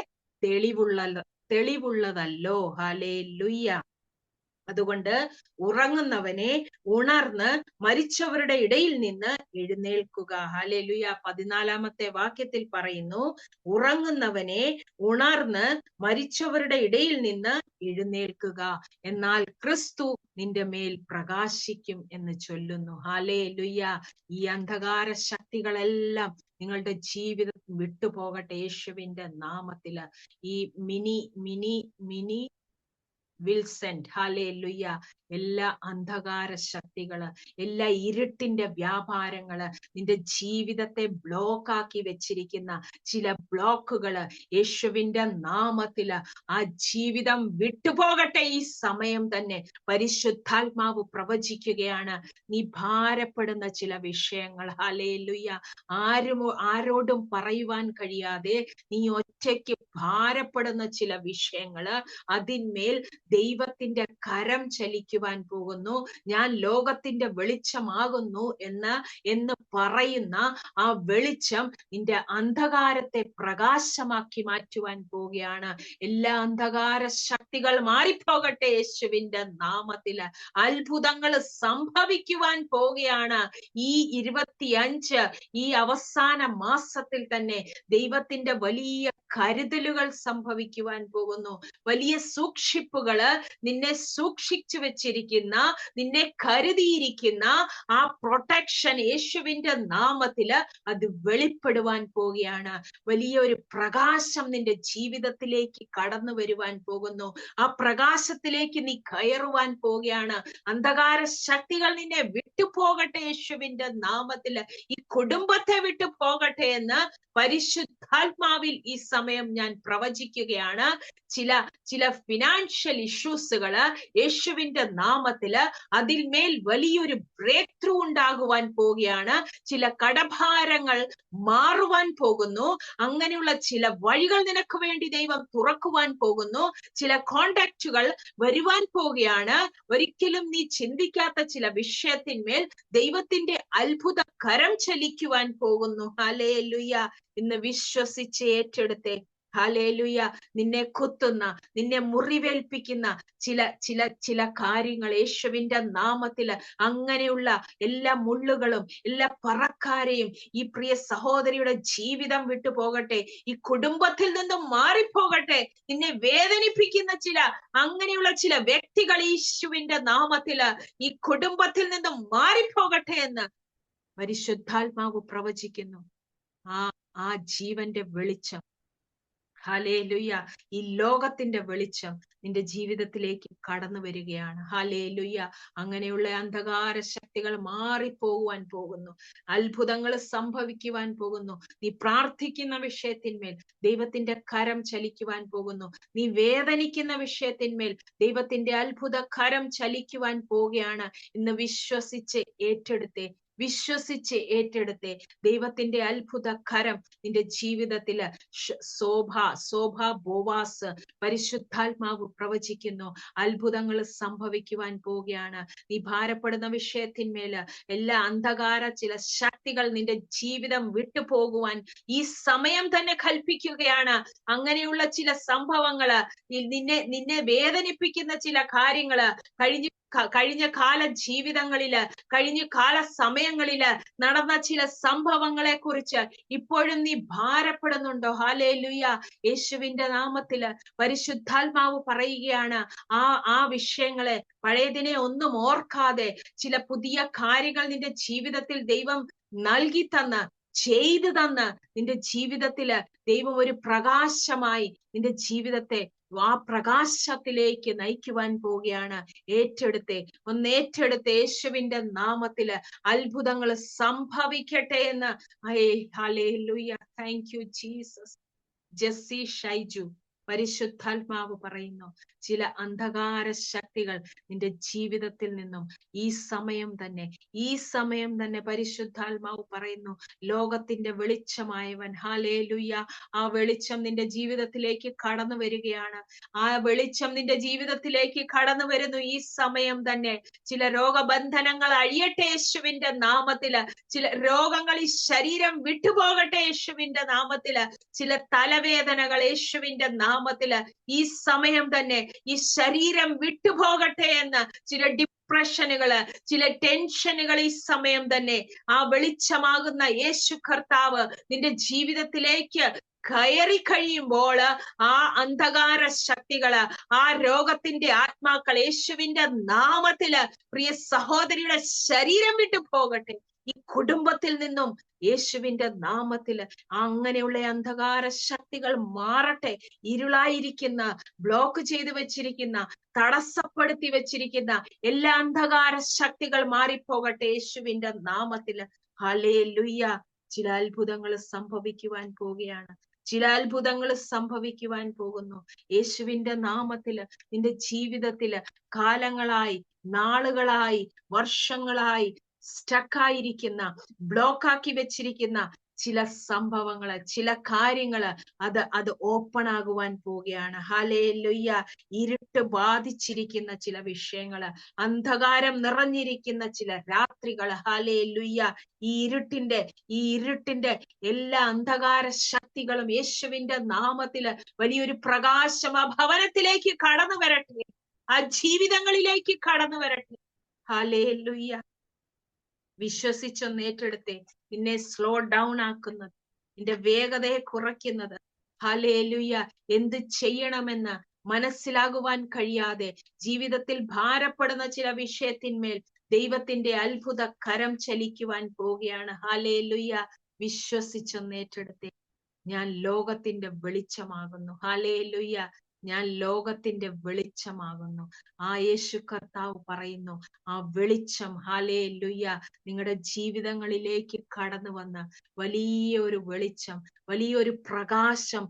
തെളിവുള്ളതല്ലോ. ഹല്ലേലൂയ. അതുകൊണ്ട് ഉറങ്ങുന്നവനെ ഉണർന്ന് മരിച്ചവരുടെ ഇടയിൽ നിന്ന് എഴുന്നേൽക്കുക. ഹല്ലേലൂയ. 14-ാമത്തെ വാക്യത്തിൽ പറയുന്നു, ഉറങ്ങുന്നവനെ ഉണർന്ന് മരിച്ചവരുടെ ഇടയിൽ നിന്ന് എഴുന്നേൽക്കുക, എന്നാൽ ക്രിസ്തു നിന്റെ മേൽ പ്രകാശിക്കും എന്ന് ചൊല്ലുന്നു. ഹല്ലേലൂയ. ഈ അന്ധകാര ശക്തികളെല്ലാം നിങ്ങളുടെ ജീവിതം വിട്ടുപോകട്ടെ യേശുവിന്റെ നാമത്തില്. ഈ മിനി വിൽസെന്റ്, ഹല്ലേലൂയ. എല്ലാ അന്ധകാര ശക്തികള്, എല്ലാ ഇരുട്ടിന്റെ വ്യാപാരങ്ങള്, നിന്റെ ജീവിതത്തെ ബ്ലോക്കാക്കി വെച്ചിരിക്കുന്ന ചില ബ്ലോക്കുകള് യേശുവിന്റെ നാമത്തില് ആ ജീവിതം വിട്ടുപോകട്ടെ. ഈ സമയം തന്നെ പരിശുദ്ധാത്മാവ് പ്രവചിക്കുകയാണ്. നീ ഭാരപ്പെടുന്ന ചില വിഷയങ്ങൾ, ഹല്ലേലൂയ, ആരോടും പറയുവാൻ കഴിയാതെ നീ ഒറ്റയ്ക്ക് ഭാരപ്പെടുന്ന ചില വിഷയങ്ങള്, അതിന്മേൽ ദൈവത്തിന്റെ കരം ചലിക്കുവാൻ പോകുന്നു. ഞാൻ ലോകത്തിന്റെ വെളിച്ചമാകുന്നു എന്ന് പറയുന്ന ആ വെളിച്ചം നിന്റെ അന്ധകാരത്തെ പ്രകാശമാക്കി മാറ്റുവാൻ പോവുകയാണ്. എല്ലാ അന്ധകാര ശക്തികൾ മാറിപ്പോകട്ടെ യേശുവിന്റെ നാമത്തില്. അത്ഭുതങ്ങൾ സംഭവിക്കുവാൻ പോവുകയാണ്. ഈ 25 ഈ അവസാന മാസത്തിൽ തന്നെ ദൈവത്തിന്റെ വലിയ കരുതലുകൾ സംഭവിക്കുവാൻ പോകുന്നു. വലിയ സൂക്ഷിപ്പുകള്, നിന്നെ സൂക്ഷിച്ചു വെച്ചിരിക്കുന്ന, നിന്നെ കരുതിയിരിക്കുന്ന ആ പ്രൊട്ടക്ഷൻ യേശുവിന്റെ നാമത്തില് അത് വെളിപ്പെടുവാൻ പോവുകയാണ്. വലിയൊരു പ്രകാശം നിന്റെ ജീവിതത്തിലേക്ക് കടന്നു വരുവാൻ പോകുന്നു. ആ പ്രകാശത്തിലേക്ക് നീ കയറുവാൻ പോവുകയാണ്. അന്ധകാര ശക്തികൾ നിന്നെ വിട്ടുപോകട്ടെ യേശുവിന്റെ നാമത്തില്. ഈ കുടുംബത്തെ വിട്ടു പോകട്ടെ എന്ന് പരിശുദ്ധാത്മാവിൽ ഈ സമയം ഞാൻ പ്രവചിക്കുകയാണ്. ചില ഫിനാൻഷ്യൽ ഇഷ്യൂസുകള് യേശുവിന്റെ നാമത്തില് അതിന്മേൽ വലിയൊരു ബ്രേക്ക് ത്രൂ ഉണ്ടാകുവാൻ പോവുകയാണ്. ചില കടഭാരങ്ങൾ മാറുവാൻ പോകുന്നു. അങ്ങനെയുള്ള ചില വഴികൾ നിനക്ക് വേണ്ടി ദൈവം തുറക്കുവാൻ പോകുന്നു. ചില കോണ്ടാക്റ്റുകൾ വരുവാൻ പോവുകയാണ്. ഒരിക്കലും നീ ചിന്തിക്കാത്ത ചില വിഷയത്തിന്മേൽ ദൈവത്തിന്റെ അത്ഭുത കരം ചലിക്കുവാൻ പോകുന്നു. ഹല്ലേലൂയ. ഇന്ന് വിശ്വസിച്ച് ഏറ്റെടുത്തേ. ഹല്ലേലൂയ. നിന്നെ കുത്തുന്ന, നിന്നെ മുറിവേൽപ്പിക്കുന്ന ചില കാര്യങ്ങൾ യേശുവിന്റെ നാമത്തില്, അങ്ങനെയുള്ള എല്ലാ മുള്ളുകളും എല്ലാ പറക്കാരെയും ഈ പ്രിയ സഹോദരിയുടെ ജീവിതം വിട്ടു പോകട്ടെ. ഈ കുടുംബത്തിൽ നിന്നും മാറിപ്പോകട്ടെ. നിന്നെ വേദനിപ്പിക്കുന്ന അങ്ങനെയുള്ള ചില വ്യക്തികൾ യേശുവിന്റെ നാമത്തില് ഈ കുടുംബത്തിൽ നിന്നും മാറിപ്പോകട്ടെ എന്ന് പരിശുദ്ധാത്മാവ് പ്രവചിക്കുന്നു. ആ ജീവന്റെ വെളിച്ചം, ഹല്ലേലൂയ, ഈ ലോകത്തിന്റെ വെളിച്ചം നിന്റെ ജീവിതത്തിലേക്ക് കടന്നു വരികയാണ്. ഹല്ലേലൂയ. അങ്ങനെയുള്ള അന്ധകാര ശക്തികൾ മാറിപ്പോകുവാൻ പോകുന്നു. അത്ഭുതങ്ങൾ സംഭവിക്കുവാൻ പോകുന്നു. നീ പ്രാർത്ഥിക്കുന്ന വിഷയത്തിന്മേൽ ദൈവത്തിന്റെ കരം ചലിക്കുവാൻ പോകുന്നു. നീ വേദനിക്കുന്ന വിഷയത്തിന്മേൽ ദൈവത്തിന്റെ അത്ഭുത കരം ചലിക്കുവാൻ പോവുകയാണ്. ഇന്ന് വിശ്വസിച്ച് ഏറ്റെടുത്തേ. ദൈവത്തിന്റെ അത്ഭുത കരം നിന്റെ ജീവിതത്തില് ശോഭ ബോവാസ് പരിശുദ്ധാത്മാവ് പ്രവചിക്കുന്നു. അത്ഭുതങ്ങൾ സംഭവിക്കുവാൻ പോവുകയാണ്. നീ ഭാരപ്പെടുന്ന വിഷയത്തിന്മേല് എല്ലാ അന്ധകാര ചില ശക്തികൾ നിന്റെ ജീവിതം വിട്ടുപോകുവാൻ ഈ സമയം തന്നെ കൽപ്പിക്കുകയാണ്. അങ്ങനെയുള്ള ചില സംഭവങ്ങള്, നിന്നെ വേദനിപ്പിക്കുന്ന ചില കാര്യങ്ങള്, കഴിഞ്ഞ കാല ജീവിതങ്ങളില്, കഴിഞ്ഞ കാല സമയങ്ങളില് നടന്ന ചില സംഭവങ്ങളെ കുറിച്ച് ഇപ്പോഴും നീ ഭാരപ്പെടുന്നുണ്ടോ? ഹല്ലേലൂയ. യേശുവിന്റെ നാമത്തില് പരിശുദ്ധാത്മാവ് പറയുകയാണ്, ആ വിഷയങ്ങളെ, പഴയതിനെ ഒന്നും ഓർക്കാതെ ചില പുതിയ കാര്യങ്ങൾ നിന്റെ ജീവിതത്തിൽ ദൈവം നൽകി ചെയ്തു തന്ന് നിന്റെ ജീവിതത്തില് ദൈവം ഒരു പ്രകാശമായി നിന്റെ ജീവിതത്തെ ആ പ്രകാശത്തിലേക്ക് നയിക്കുവാൻ പോവുകയാണ്. ഏറ്റെടുത്തേ യേശുവിന്റെ നാമത്തില് അത്ഭുതങ്ങൾ സംഭവിക്കട്ടെ എന്ന്. Hallelujah. Thank you Jesus. Jessy Shaiju, പരിശുദ്ധാത്മാവ് പറയുന്നു, ചില അന്ധകാര ശക്തികൾ നിന്റെ ജീവിതത്തിൽ നിന്നും ഈ സമയം തന്നെ പരിശുദ്ധാത്മാവ് പറയുന്നു, ലോകത്തിന്റെ വെളിച്ചമായവൻ, ഹല്ലേലൂയ, ആ വെളിച്ചം നിന്റെ ജീവിതത്തിലേക്ക് കടന്നു വരികയാണ്. ആ വെളിച്ചം നിന്റെ ജീവിതത്തിലേക്ക് കടന്നു വരുന്നു. ഈ സമയം തന്നെ ചില രോഗബന്ധനങ്ങൾ അഴിയട്ടെ യേശുവിന്റെ നാമത്തില്. ചില രോഗങ്ങൾ ഈ ശരീരം വിട്ടുപോകട്ടെ യേശുവിന്റെ നാമത്തില്. ചില തലവേദനകൾ യേശുവിന്റെ നാമത്തില് ഈ സമയം തന്നെ ഈ ശരീരം വിട്ടുപോകട്ടെ എന്ന്. ചില ഡിപ്രഷനുകള്, ചില ടെൻഷനുകൾ ഈ സമയം തന്നെ ആ വെളിച്ചമാകുന്ന യേശു കർത്താവ് നിന്റെ ജീവിതത്തിലേക്ക് കയറി കഴിയുമ്പോൾ ആ അന്ധകാര ശക്തികള്, ആ രോഗത്തിന്റെ ആത്മാക്കൾ യേശുവിന്റെ നാമത്തില് പ്രിയ സഹോദരിയുടെ ശരീരം വിട്ടു പോകട്ടെ. ഈ കുടുംബത്തിൽ നിന്നും യേശുവിന്റെ നാമത്തിൽ അങ്ങനെയുള്ള അന്ധകാര ശക്തികൾ മാറട്ടെ. ഇരുളായിരിക്കുന്ന, ബ്ലോക്ക് ചെയ്തു വെച്ചിരിക്കുന്ന, തടസ്സപ്പെടുത്തി വെച്ചിരിക്കുന്ന എല്ലാ അന്ധകാര ശക്തികൾ മാറിപ്പോകട്ടെ യേശുവിന്റെ നാമത്തിൽ. ഹല്ലേലൂയ. ചില അത്ഭുതങ്ങൾ സംഭവിക്കുവാൻ പോവുകയാണ്. ചില അത്ഭുതങ്ങൾ സംഭവിക്കുവാൻ പോകുന്നു യേശുവിന്റെ നാമത്തില്. നിന്റെ ജീവിതത്തില് കാലങ്ങളായി, നാളുകളായി, വർഷങ്ങളായി സ്റ്റക്കായിരിക്കുന്ന, ബ്ലോക്കാക്കി വെച്ചിരിക്കുന്ന ചില സംഭവങ്ങള്, ചില കാര്യങ്ങള് അത് ഓപ്പൺ ആകുവാൻ പോവുകയാണ്. ഹല്ലേലൂയ. ഇരുട്ട് ബാധിച്ചിരിക്കുന്ന ചില വിഷയങ്ങള്, അന്ധകാരം നിറഞ്ഞിരിക്കുന്ന ചില രാത്രികള്, ഹല്ലേലൂയ. ഈ ഇരുട്ടിന്റെ എല്ലാ അന്ധകാര ശക്തികളും യേശുവിന്റെ നാമത്തില് വലിയൊരു പ്രകാശം ആ ഭവനത്തിലേക്ക് കടന്നു വരട്ടെ, ആ ജീവിതങ്ങളിലേക്ക് കടന്നു വരട്ടെ. ഹല്ലേലൂയ. വിശ്വസിച്ചൊന്ന് ഏറ്റെടുത്തേ. നിന്നെ സ്ലോ ഡൗൺ ആക്കുന്നത്, നിന്റെ വേഗതയെ കുറയ്ക്കുന്നത്, ഹല്ലേലൂയ, എന്ത് ചെയ്യണമെന്ന് മനസ്സിലാകുവാൻ കഴിയാതെ ജീവിതത്തിൽ ഭാരപ്പെടുന്ന ചില വിഷയത്തിന്മേൽ ദൈവത്തിന്റെ അത്ഭുത കരം ചലിക്കുവാൻ പോവുകയാണ്. ഹല്ലേലൂയ. വിശ്വസിച്ചൊന്ന് ഏറ്റെടുത്തേ. ഞാൻ ലോകത്തിന്റെ വെളിച്ചമാകുന്നു. ഹല്ലേലൂയ. ഞാൻ ലോകത്തിന്റെ വെളിച്ചമാകുന്നു. ആ യേശു കർത്താവ് പറയുന്നു, ആ വെളിച്ചം, ഹല്ലേലൂയ, നിങ്ങളുടെ ജീവിതങ്ങളിലേക്ക് കടന്നു വന്ന് വലിയൊരു വെളിച്ചം, വലിയൊരു പ്രകാശം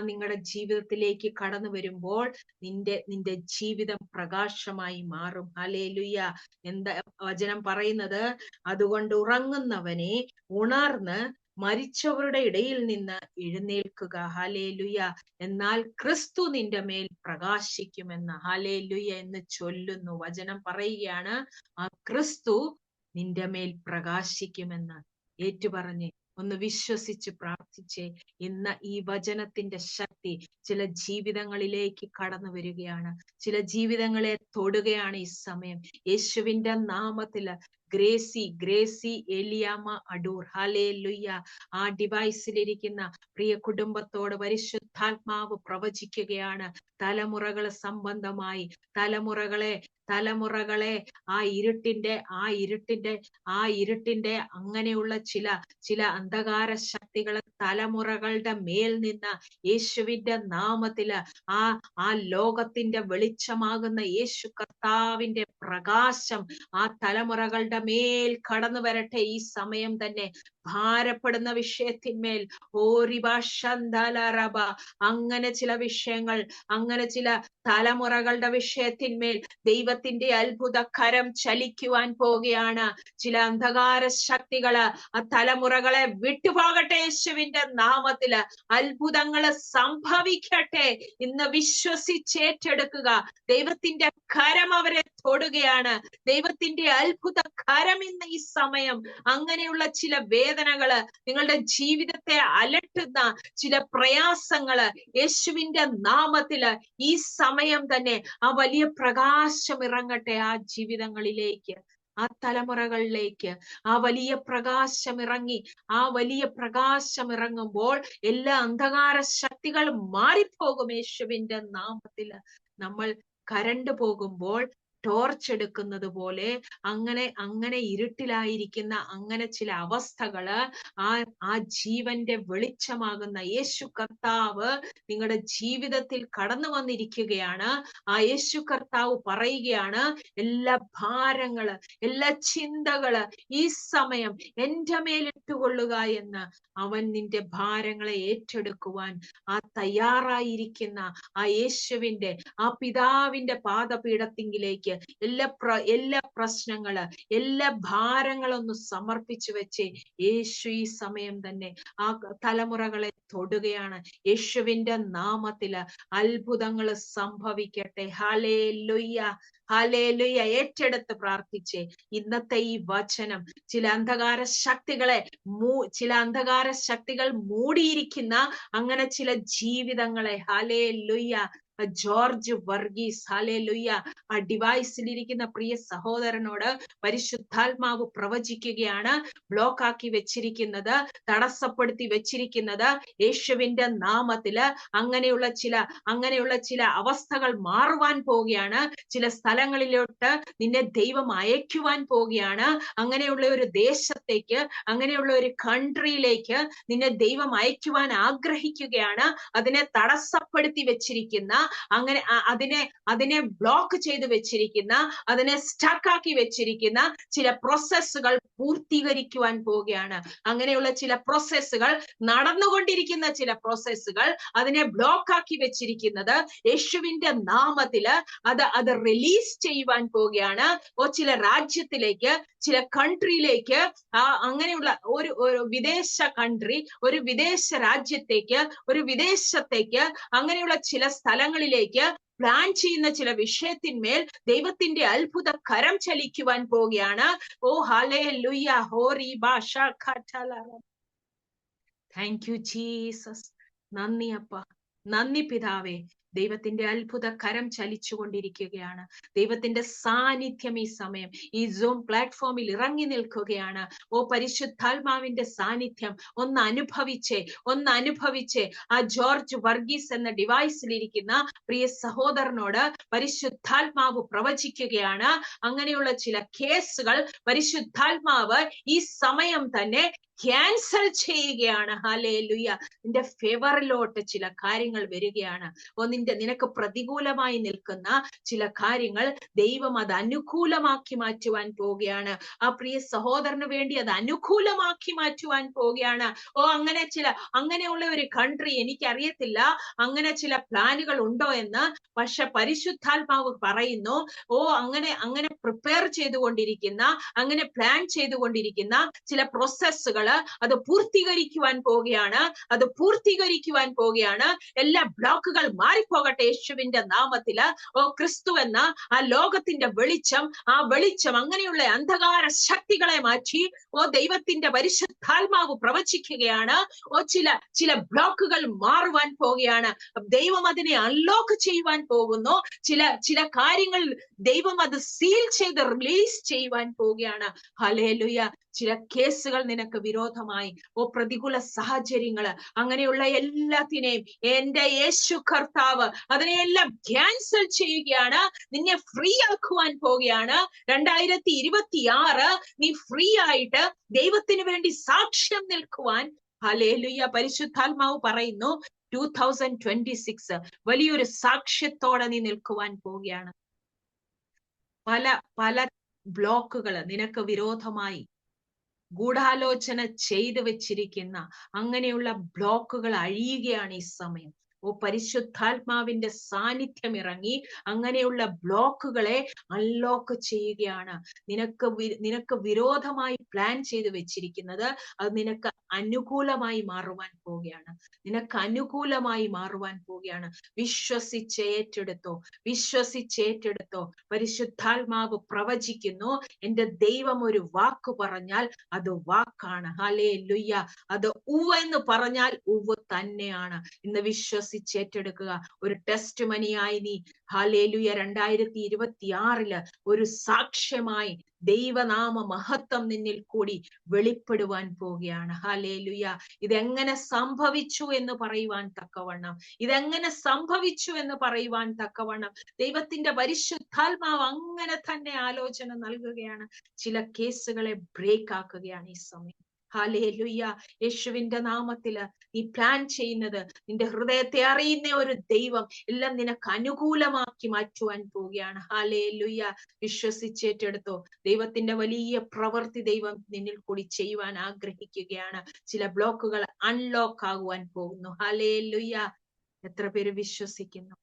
നിങ്ങളുടെ ജീവിതത്തിലേക്ക് കടന്നു വരുമ്പോൾ നിന്റെ ജീവിതം പ്രകാശമായി മാറും. ഹല്ലേലൂയ. എന്താ വചനം പറയുന്നത്? അതുകൊണ്ട് ഉറങ്ങുന്നവനെ ഉണർന്ന് മരിച്ചവരുടെ ഇടയിൽ നിന്ന് എഴുന്നേൽക്കുക. ഹല്ലേലൂയ. എന്നാൽ ക്രിസ്തു നിന്റെ മേൽ പ്രകാശിക്കുമെന്ന്, ഹല്ലേലൂയ, എന്ന് ചൊല്ലുന്നു. വചനം പറയുകയാണ്, ആ ക്രിസ്തു നിന്റെ മേൽ പ്രകാശിക്കുമെന്ന്. ഏറ്റുപറഞ്ഞ് ഒന്ന് വിശ്വസിച്ച് പ്രാർത്ഥിച്ചേ. ഇന്ന് ഈ വചനത്തിന്റെ ശക്തി ചില ജീവിതങ്ങളിലേക്ക് കടന്നു വരികയാണ്. ചില ജീവിതങ്ങളെ തൊടുകയാണ് ഈ സമയം. യേശുവിന്റെ നാമത്തില് ഗ്രേസി എലിയാമ അടൂർ, ഹല്ലേലൂയ. ആ ഡിവൈസിലിരിക്കുന്ന പ്രിയ കുടുംബത്തോട് പരിശുദ്ധാത്മാവ് പ്രവചിക്കുകയാണ്. തലമുറകൾ സംബന്ധമായി തലമുറകളെ ആ ഇരുട്ടിന്റെ അങ്ങനെയുള്ള ചില അന്ധകാര ശക്തികൾ തലമുറകളുടെ മേൽ നിന്ന് യേശുവിന്റെ നാമത്തില് ആ ലോകത്തിന്റെ വെളിച്ചമാകുന്ന യേശു കർത്താവിന്റെ പ്രകാശം ആ തലമുറകളുടെ മേൽ കടന്നു വരട്ടെ ഈ സമയം തന്നെ. ഭാരപ്പെടുന്ന വിഷയത്തിന്മേൽ ഓരിബാഷന്ദലറബ, അങ്ങനെ ചില വിഷയങ്ങൾ, അങ്ങനെ ചില തലമുറകളുടെ വിഷയത്തിന്മേൽ ദൈവത്തിന്റെ അത്ഭുത കരം ചലിക്കുവാൻ പോവുകയാണ്. ചില അന്ധകാര ശക്തികള് ആ തലമുറകളെ വിട്ടുപോകട്ടെ യേശുവിന്റെ നാമത്തില്. അത്ഭുതങ്ങള് സംഭവിക്കട്ടെ. ഇന്ന് വിശ്വസിച്ചേറ്റെടുക്കുക. ദൈവത്തിന്റെ കരം അവരെ തൊടുകയാണ്. ദൈവത്തിന്റെ അത്ഭുത കരം ഇന്ന് ഈ സമയം അങ്ങനെയുള്ള ചില വേദനകള്, നിങ്ങളുടെ ജീവിതത്തെ അലട്ടുന്ന ചില പ്രയാസങ്ങള് യേശുവിന്റെ നാമത്തില് ഈ സമയം തന്നെ ആ വലിയ പ്രകാശം ഇറങ്ങട്ടെ ആ ജീവിതങ്ങളിലേക്ക്, ആ തലമുറകളിലേക്ക്. ആ വലിയ പ്രകാശം ഇറങ്ങി, ആ വലിയ പ്രകാശം ഇറങ്ങുമ്പോൾ എല്ലാ അന്ധകാര ശക്തികളും മാറിപ്പോകും യേശുവിന്റെ നാമത്തില്. നമ്മൾ കരണ്ട് പോകുമ്പോൾ ടോർച്ച് എടുക്കുന്നത് പോലെ അങ്ങനെ ഇരുട്ടിലായിരിക്കുന്ന അങ്ങനെ ചില അവസ്ഥകള് ആ ജീവന്റെ വെളിച്ചമാകുന്ന യേശു കർത്താവ് നിങ്ങളുടെ ജീവിതത്തിൽ കടന്നു വന്നിരിക്കുകയാണ്. ആ യേശു കർത്താവ് പറയുകയാണ്, എല്ലാ ഭാരങ്ങള്, എല്ലാ ചിന്തകള് ഈ സമയം എന്റെ മേലിട്ടുകൊള്ളുക എന്ന്. അവൻ നിന്റെ ഭാരങ്ങളെ ഏറ്റെടുക്കുവാൻ തയ്യാറായിരിക്കുന്ന ആ യേശുവിന്റെ, ആ പിതാവിന്റെ പാദപീഠത്തിങ്കിലേക്ക് എല്ലാ പ്രശ്നങ്ങള്, എല്ലാ ഭാരങ്ങളൊന്ന് സമർപ്പിച്ചു വെച്ച് യേശു ഈ സമയം തന്നെ ആ തലമുറകളെ തൊടുകയാണ്. യേശുവിന്റെ നാമത്തില് അത്ഭുതങ്ങൾ സംഭവിക്കട്ടെ. Hallelujah, hallelujah. ഏറ്റെടുത്ത് പ്രാർത്ഥിച്ചേ. ഇന്നത്തെ ഈ വചനം ചില അന്ധകാര ശക്തികൾ മൂടിയിരിക്കുന്ന അങ്ങനെ ചില ജീവിതങ്ങളെ, ഹല്ലേലൂയ, ജോർജ് വർഗീസ്, ഹല്ലേലൂയ, ആ ഡിവൈസിലിരിക്കുന്ന പ്രിയ സഹോദരനോട് പരിശുദ്ധാത്മാവ് പ്രവചിക്കുകയാണ്. ബ്ലോക്ക് ആക്കി വെച്ചിരിക്കുന്നത്, തടസ്സപ്പെടുത്തി വെച്ചിരിക്കുന്നത് യേശുവിന്റെ നാമത്തില് അങ്ങനെയുള്ള ചില അവസ്ഥകൾ മാറുവാൻ പോവുകയാണ്. ചില സ്ഥലങ്ങളിലോട്ട് നിന്നെ ദൈവം അയക്കുവാൻ പോവുകയാണ്. അങ്ങനെയുള്ള ഒരു ദേശത്തേക്ക്, അങ്ങനെയുള്ള ഒരു കൺട്രിയിലേക്ക് നിന്നെ ദൈവം അയക്കുവാൻ ആഗ്രഹിക്കുകയാണ്. അതിനെ തടസ്സപ്പെടുത്തി വെച്ചിരിക്കുന്ന, അതിനെ ബ്ലോക്ക് ചെയ്ത് വെച്ചിരിക്കുന്ന, അതിനെ സ്റ്റക്കാക്കി വെച്ചിരിക്കുന്ന ചില പ്രോസസ്സുകൾ പൂർത്തീകരിക്കുവാൻ പോവുകയാണ്. അങ്ങനെയുള്ള ചില പ്രോസസ്സുകൾ, നടന്നുകൊണ്ടിരിക്കുന്ന ചില പ്രോസസ്സുകൾ, അതിനെ ബ്ലോക്ക് ആക്കി വെച്ചിരിക്കുന്നത് യേശുവിന്റെ നാമത്തില് അത് റിലീസ് ചെയ്യുവാൻ പോവുകയാണ്. ചില രാജ്യത്തിലേക്ക്, ചില കൺട്രിയിലേക്ക്, അങ്ങനെയുള്ള ഒരു വിദേശ കൺട്രി, ഒരു വിദേശ രാജ്യത്തേക്ക്, ഒരു വിദേശത്തേക്ക്, അങ്ങനെയുള്ള ചില സ്ഥലങ്ങളിലേക്ക് പ്ലാൻ ചെയ്യുന്ന ചില വിഷയത്തിന്മേൽ ദൈവത്തിന്റെ അത്ഭുത കരം ചലിക്കുവാൻ പോവുകയാണ്. ഹല്ലേലൂയ, ഹോറി ഭാഷ. Thank you Jesus. നന്ദി അപ്പ, നന്ദി പിതാവേ. ദൈവത്തിന്റെ അത്ഭുത കരം ചലിച്ചുകൊണ്ടിരിക്കുകയാണ്. ദൈവത്തിന്റെ സാന്നിധ്യം ഈ സമയം ഈ സൂം പ്ലാറ്റ്ഫോമിൽ ഇറങ്ങി നിൽക്കുകയാണ്. പരിശുദ്ധാത്മാവിന്റെ സാന്നിധ്യം ഒന്ന് അനുഭവിച്ചേ. ആ ജോർജ് വർഗീസ് എന്ന ഡിവൈസിലിരിക്കുന്ന പ്രിയ സഹോദരനോട് പരിശുദ്ധാത്മാവ് പ്രവചിക്കുകയാണ്. അങ്ങനെയുള്ള ചില കേസുകൾ പരിശുദ്ധാത്മാവ് ഈ സമയം തന്നെ ക്യാൻസൽ ചെയ്യുകയാണ്. ഹല്ലേലൂയ. നിന്റെ ഫേവറിലോട്ട് ചില കാര്യങ്ങൾ വരികയാണ്. നിനക്ക് പ്രതികൂലമായി നിൽക്കുന്ന ചില കാര്യങ്ങൾ ദൈവം അത് അനുകൂലമാക്കി മാറ്റുവാൻ പോവുകയാണ്. ആ പ്രിയ സഹോദരന് വേണ്ടി അത് അനുകൂലമാക്കി മാറ്റുവാൻ പോവുകയാണ്. അങ്ങനെയുള്ള ഒരു കൺട്രി, എനിക്കറിയത്തില്ല അങ്ങനെ ചില പ്ലാനുകൾ ഉണ്ടോ എന്ന്, പക്ഷെ പരിശുദ്ധാത്മാവ് പറയുന്നു, അങ്ങനെ പ്രിപ്പയർ ചെയ്തുകൊണ്ടിരിക്കുന്ന, അങ്ങനെ പ്ലാൻ ചെയ്തുകൊണ്ടിരിക്കുന്ന ചില പ്രോസസ്സുകൾ അത് പൂർത്തീകരിക്കുവാൻ പോവുകയാണ്. എല്ലാ ബ്ലോക്കുകൾ മാറിപ്പോകട്ടെ യേശുവിന്റെ നാമത്തില്. ക്രിസ്തു എന്ന ആ ലോകത്തിന്റെ വെളിച്ചം, അങ്ങനെയുള്ള അന്ധകാര ശക്തികളെ മാറ്റി ദൈവത്തിന്റെ പരിശുദ്ധാത്മാവ് പ്രവചിക്കുകയാണ്. ചില ബ്ലോക്കുകൾ മാറുവാൻ പോവുകയാണ്. ദൈവം അതിനെ അൺലോക്ക് ചെയ്യുവാൻ പോകുന്നു. ചില കാര്യങ്ങൾ ദൈവം അത് സീൽ ചെയ്ത് റിലീസ് ചെയ്യുവാൻ പോവുകയാണ്. ഹല്ലേലൂയ. ചില കേസുകൾ നിനക്ക് വിരോധമായി, പ്രതികൂല സാഹചര്യങ്ങള്, അങ്ങനെയുള്ള എല്ലാത്തിനെയും എന്റെ യേശു കർത്താവ് അതിനെയെല്ലാം ക്യാൻസൽ ചെയ്യുകയാണ്. നിന്നെ ഫ്രീ ആക്കുവാൻ പോവുകയാണ്. 2026 നീ ഫ്രീ ആയിട്ട് ദൈവത്തിന് വേണ്ടി സാക്ഷ്യം നിൽക്കുവാൻ, ഹല്ലേലൂയ, പരിശുദ്ധാത്മാവ് പറയുന്നു 2026 വലിയൊരു സാക്ഷ്യത്തോടെ നീ നിൽക്കുവാൻ പോവുകയാണ്. പല ബ്ലോക്കുകൾ നിനക്ക് വിരോധമായി ഗൂഢാലോചന ചെയ്തു വെച്ചിരിക്കുന്ന അങ്ങനെയുള്ള ബ്ലോക്കുകൾ അഴിയുകയാണ് ഈ സമയം. പരിശുദ്ധാത്മാവിന്റെ സാന്നിധ്യം ഇറങ്ങി അങ്ങനെയുള്ള ബ്ലോക്കുകളെ അൺലോക്ക് ചെയ്യുകയാണ്. നിനക്ക് വിരോധമായി പ്ലാൻ ചെയ്തു വെച്ചിരിക്കുന്നത് അത് നിനക്ക് അനുകൂലമായി മാറുവാൻ പോവുകയാണ്. വിശ്വസിച്ചേറ്റെടുത്തോ. പരിശുദ്ധാത്മാവ് പ്രവചിക്കുന്നു, എന്റെ ദൈവം ഒരു വാക്ക് പറഞ്ഞാൽ അത് വാക്കാണ്. ഹല്ലേലൂയ. അത് ഉവ്വ് എന്ന് പറഞ്ഞാൽ ഉവ്വ് തന്നെയാണ്. ഇന്ന് വിശ്വസിച്ചേറ്റെടുക്കുക. ഒരു ടെസ്റ്റ് മണിയായി നീ, ഹല്ലേലൂയ, 2026 ഒരു സാക്ഷ്യമായി ദൈവനാമ മഹത്വം നിന്നിൽ കൂടി വെളിപ്പെടുവാൻ പോവുകയാണ്. ഹല്ലേലൂയ. ഇതെങ്ങനെ സംഭവിച്ചു എന്ന് പറയുവാൻ തക്കവണ്ണം ദൈവത്തിന്റെ പരിശുദ്ധാത്മാവ് അങ്ങനെ തന്നെ ആലോചന നൽകുകയാണ്. ചില കേസുകളെ ബ്രേക്ക് ആക്കുകയാണ് ഈ സമയം. ഹല്ലേലൂയ. യേശുവിന്റെ നാമത്തില് നീ പ്ലാൻ ചെയ്യുന്നത്, നിന്റെ ഹൃദയത്തെ അറിയുന്ന ഒരു ദൈവം എല്ലാം നിനക്ക് അനുകൂലമാക്കി മാറ്റുവാൻ പോവുകയാണ്. ഹല്ലേലൂയ. വിശ്വസിച്ചേറ്റെടുത്തോ. ദൈവത്തിന്റെ വലിയ പ്രവൃത്തി ദൈവം നിന്നിൽ കൂടി ചെയ്യുവാൻ ആഗ്രഹിക്കുകയാണ്. ചില ബ്ലോക്കുകൾ അൺലോക്ക് ആകുവാൻ പോകുന്നു. ഹല്ലേലൂയ. എത്ര പേര് വിശ്വസിക്കുന്നു?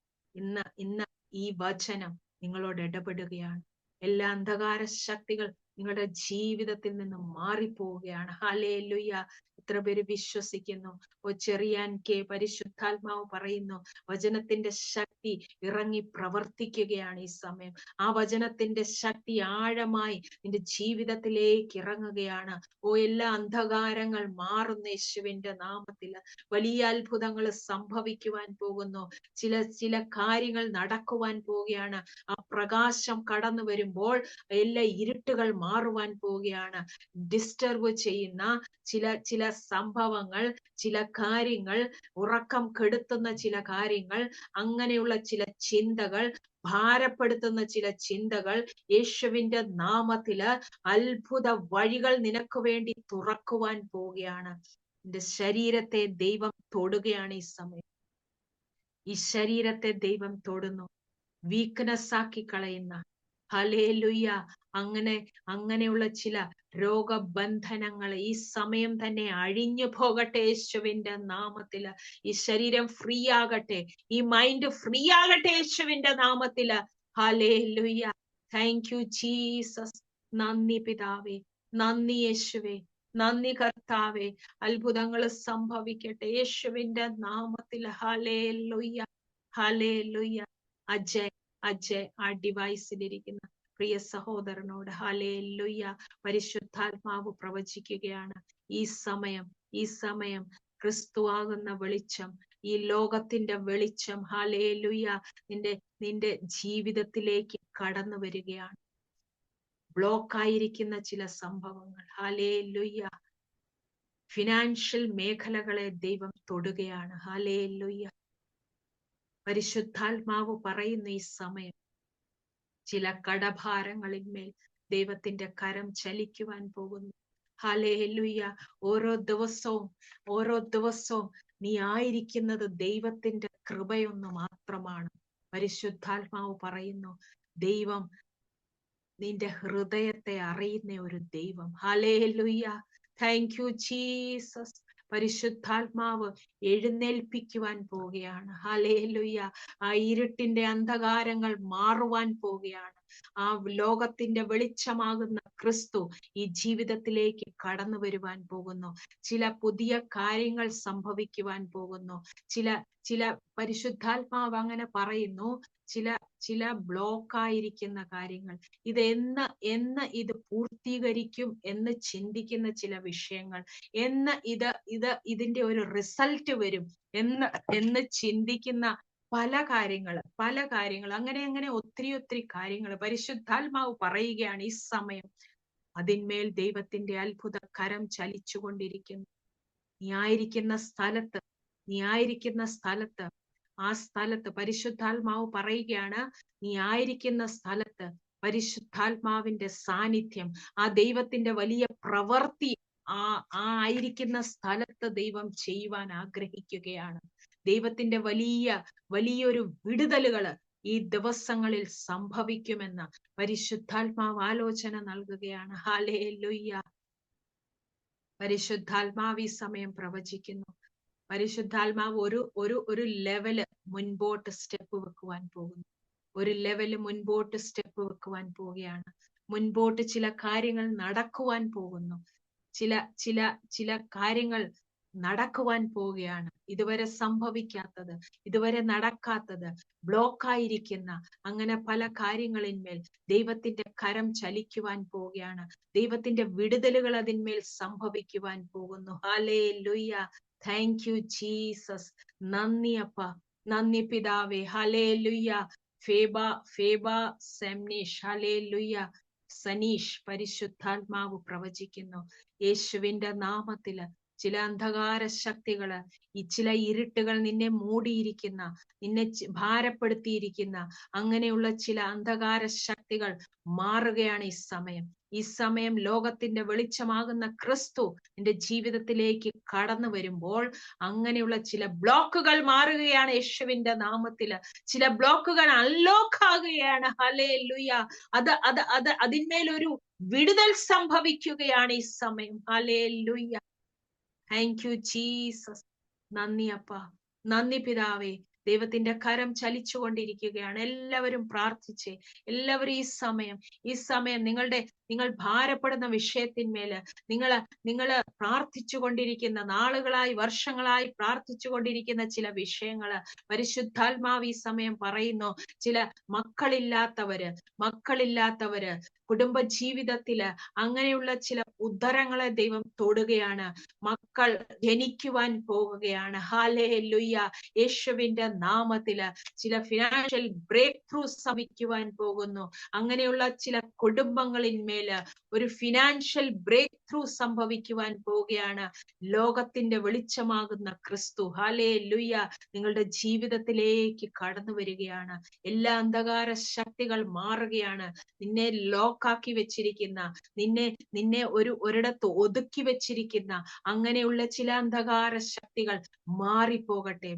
ഇന്ന് ഈ വചനം നിങ്ങളോട് ഇടപെടുകയാണ്. എല്ലാ അന്ധകാര ശക്തികൾ നിങ്ങളുടെ ജീവിതത്തിൽ നിന്ന് മാറിപ്പോവുകയാണ്. ഹല്ലേലൂയ. എത്ര പേര് വിശ്വസിക്കുന്നു? ഓ ചെറിയാൻ കെ, പരിശുദ്ധാത്മാവ് പറയുന്നു, വചനത്തിന്റെ ശക്തി ഇറങ്ങി പ്രവർത്തിക്കുകയാണ് ഈ സമയം. ആ വചനത്തിന്റെ ശക്തി ആഴമായി നിന്റെ ജീവിതത്തിലേക്ക് ഇറങ്ങുകയാണ്. ഓ എല്ലാ അന്ധകാരങ്ങൾ മാറുന്ന യേശുവിന്റെ നാമത്തിൽ. വലിയ അത്ഭുതങ്ങൾ സംഭവിക്കുവാൻ പോകുന്നു. ചില കാര്യങ്ങൾ നടക്കുവാൻ പോവുകയാണ്. ആ പ്രകാശം കടന്നു വരുമ്പോൾ എല്ലാ ഇരുട്ടുകൾ മാറുവാൻ പോവുകയാണ്. ഡിസ്റ്റർബ് ചെയ്യുന്ന ചില സംഭവങ്ങൾ, ചില കാര്യങ്ങൾ, ഉറക്കം കെടുത്തുന്ന ചില കാര്യങ്ങൾ, അങ്ങനെയുള്ള ചില ചിന്തകൾ, ഭാരപ്പെടുത്തുന്ന ചില ചിന്തകൾ, യേശുവിന്റെ നാമത്തില് അത്ഭുത വഴികൾ നിനക്ക് വേണ്ടി തുറക്കുവാൻ പോവുകയാണ്. നിന്റെ ശരീരത്തെ ദൈവം തൊടുകയാണ് ഈ സമയം. ഈ ശരീരത്തെ ദൈവം തൊടുന്നു, വീക്ക്നെസ് ആക്കി കളയുന്ന. ഹല്ലേലൂയ. അങ്ങനെയുള്ള ചില രോഗബന്ധനങ്ങൾ ഈ സമയം തന്നെ അഴിഞ്ഞു പോകട്ടെ യേശുവിന്റെ നാമത്തില്. ഈ ശരീരം ഫ്രീ ആകട്ടെ, ഈ മൈൻഡ് ഫ്രീ ആകട്ടെ യേശുവിന്റെ നാമത്തില്. ഹല്ലേലൂയ. Thank you Jesus. നന്ദി പിതാവേ, നന്ദി യേശുവേ, നന്ദി കർത്താവേ. അത്ഭുതങ്ങൾ സംഭവിക്കട്ടെ യേശുവിന്റെ നാമത്തില്. Hallelujah, hallelujah. അജയ് ആ ഡിവൈസിലിരിക്കുന്ന പ്രിയ സഹോദരനോട് ഹല്ലേലൂയ, പരിശുദ്ധാത്മാവ് പ്രവചിക്കുകയാണ്. ഈ സമയം ക്രിസ്തുവാകുന്ന വെളിച്ചം, ഈ ലോകത്തിന്റെ വെളിച്ചം, ഹല്ലേലൂയ, നിന്റെ ജീവിതത്തിലേക്ക് കടന്നു വരികയാണ്. ബ്ലോക്ക് ആയിരിക്കുന്ന ചില സംഭവങ്ങൾ, ഹല്ലേലൂയ, ഫിനാൻഷ്യൽ മേഖലകളെ ദൈവം തൊടുകയാണ്. ഹല്ലേലൂയ. പരിശുദ്ധാത്മാവ് പറയുന്ന ഈ സമയം ചില കടഭാരങ്ങളിന്മേൽ ദൈവത്തിന്റെ കരം ചലിക്കുവാൻ പോകുന്നു. ഹല്ലേലൂയ. ഓരോ ദിവസവും നീ ആയിരിക്കുന്നത് ദൈവത്തിന്റെ കൃപയൊന്നു മാത്രമാണ്. പരിശുദ്ധാത്മാവ് പറയുന്നു, ദൈവം നിന്റെ ഹൃദയത്തെ അറിയുന്ന ഒരു ദൈവം. ഹല്ലേലൂയ. Thank you Jesus. പരിശുദ്ധാത്മാവ് എഴുന്നേൽപ്പിക്കുവാൻ പോവുകയാണ്. ഹല്ലേലൂയ. ആ ഇരുട്ടിന്റെ അന്ധകാരങ്ങൾ മാറുവാൻ പോവുകയാണ്. ആ ലോകത്തിന്റെ വെളിച്ചമാകുന്ന ക്രിസ്തു ഈ ജീവിതത്തിലേക്ക് കടന്നു വരുവാൻ പോകുന്നു. ചില പുതിയ കാര്യങ്ങൾ സംഭവിക്കുവാൻ പോകുന്നു. ചില പരിശുദ്ധാത്മാവ് അങ്ങനെ പറയുന്നു, ചില ബ്ലോക്ക് ആയിരിക്കുന്ന കാര്യങ്ങൾ, എന്ന് ഇത് പൂർത്തീകരിക്കും എന്ന് ചിന്തിക്കുന്ന ചില വിഷയങ്ങൾ, ഇതിന്റെ ഒരു റിസൾട്ട് വരും എന്ന് ചിന്തിക്കുന്ന പല കാര്യങ്ങൾ, അങ്ങനെ ഒത്തിരി കാര്യങ്ങൾ പരിശുദ്ധാത്മാവ് പറയുകയാണ് ഈ സമയം. അതിന്മേൽ ദൈവത്തിന്റെ അത്ഭുത കരം ചലിച്ചുകൊണ്ടിരിക്കുന്നു. നീ ആയിരിക്കുന്ന സ്ഥലത്ത് ആ സ്ഥലത്ത് പരിശുദ്ധാത്മാവ് പറയുകയാണ്, നീ ആയിരിക്കുന്ന സ്ഥലത്ത് പരിശുദ്ധാത്മാവിന്റെ സാന്നിധ്യം, ആ ദൈവത്തിന്റെ വലിയ പ്രവൃത്തി ആയിരിക്കുന്ന സ്ഥലത്ത് ദൈവം ചെയ്യുവാൻ ആഗ്രഹിക്കുകയാണ്. ദൈവത്തിന്റെ വലിയൊരു വിടുതലുകള് ഈ ദിവസങ്ങളിൽ സംഭവിക്കുമെന്ന് പരിശുദ്ധാത്മാവ് ആലോചന നൽകുകയാണ്. ഹല്ലേലൂയ. പരിശുദ്ധാത്മാവ് ഈ സമയം പ്രവചിക്കുന്നു. പരിശുദ്ധാത്മാവ് ഒരു ലെവല് മുൻപോട്ട് സ്റ്റെപ്പ് വെക്കുവാൻ പോകുന്നു. ഒരു ലെവല് മുൻപോട്ട് സ്റ്റെപ്പ് വെക്കുവാൻ പോവുകയാണ്. മുൻപോട്ട് ചില കാര്യങ്ങൾ നടക്കുവാൻ പോകുന്നു. ചില കാര്യങ്ങൾ നടക്കുവാൻ പോവുകയാണ്. ഇതുവരെ സംഭവിക്കാത്തത്, ഇതുവരെ നടക്കാത്തത്, ബ്ലോക്കായിരിക്കുന്ന അങ്ങനെ പല കാര്യങ്ങളിന്മേൽ ദൈവത്തിന്റെ കരം ചലിക്കുവാൻ പോവുകയാണ്. ദൈവത്തിന്റെ വിടുതലുകൾ അതിന്മേൽ സംഭവിക്കുവാൻ പോകുന്നു. ഹല്ലേലൂയ. Thank you Jesus. നന്ദി അപ്പ, നന്ദി പിതാവേ. ഹല്ലേലൂയ. ഫേബ സെംനീഷ്, ഹല്ലേലൂയ. സനീഷ്, പരിശുദ്ധാത്മാവ് പ്രവചിക്കുന്നു യേശുവിന്റെ നാമത്തില്. ചില അന്ധകാര ശക്തികള്, ചില ഇരുട്ടുകൾ നിന്നെ മൂടിയിരിക്കുന്ന, നിന്നെ ഭാരപ്പെടുത്തിയിരിക്കുന്ന അങ്ങനെയുള്ള ചില അന്ധകാര ശക്തികൾ മാറുകയാണ് ഈ സമയം ലോകത്തിന്റെ വെളിച്ചമാകുന്ന ക്രിസ്തു നിന്റെ ജീവിതത്തിലേക്ക് കടന്നു വരുമ്പോൾ അങ്ങനെയുള്ള ചില ബ്ലോക്കുകൾ മാറുകയാണ് യേശുവിന്റെ നാമത്തില്. ചില ബ്ലോക്കുകൾ അൺലോക്ക് ആകുകയാണ്. ഹല്ലേലൂയ. അതിന്മേലൊരു വിടുതൽ സംഭവിക്കുകയാണ് ഈ സമയം. ഹല്ലേലൂയ. Thank you Jesus. നന്ദി അപ്പ, നന്ദി പിതാവേ. ദൈവത്തിന്റെ കരം ചലിച്ചുകൊണ്ടിരിക്കുകയാണ്. എല്ലാവരും പ്രാർത്ഥിച്ചേ. എല്ലാവരും ഈ സമയം നിങ്ങൾ ഭാരപ്പെടുന്ന വിഷയത്തിന്മേല് നിങ്ങൾ പ്രാർത്ഥിച്ചു കൊണ്ടിരിക്കുന്ന, നാളുകളായി വർഷങ്ങളായി പ്രാർത്ഥിച്ചു കൊണ്ടിരിക്കുന്ന ചില വിഷയങ്ങള് പരിശുദ്ധാത്മാവ് ഈ സമയം പറയുന്നു. ചില മക്കളില്ലാത്തവര് കുടുംബ ജീവിതത്തില് അങ്ങനെയുള്ള ചില ഉദ്ധരങ്ങളെ ദൈവം തൊടുകയാണ്. മക്കൾ ജനിക്കുവാൻ പോകുകയാണ്. ഹല്ലേലൂയ. യേശുവിന്റെ നാമത്തില് ചില ഫിനാൻഷ്യൽ ബ്രേക്ക് ത്രൂ സംഭവിക്കുവാൻ പോകുന്നു. അങ്ങനെയുള്ള ചില കുടുംബങ്ങളിന്മേല് ഒരു ഫിനാൻഷ്യൽ ബ്രേക്ക് ത്രൂ സംഭവിക്കുവാൻ പോവുകയാണ്. ലോകത്തിന്റെ വെളിച്ചമാകുന്ന ക്രിസ്തു ഹല്ലേലൂയ നിങ്ങളുടെ ജീവിതത്തിലേക്ക് കടന്നു വരികയാണ്. എല്ലാ അന്ധകാര ശക്തികൾ മാറുകയാണ്. നിന്നെ ലോക്കാക്കി വെച്ചിരിക്കുന്ന, നിന്നെ ഒരിടത്ത് ഒതുക്കി വെച്ചിരിക്കുന്ന അങ്ങനെയുള്ള ചില അന്ധകാര ശക്തികൾ മാറിപ്പോകട്ടെ.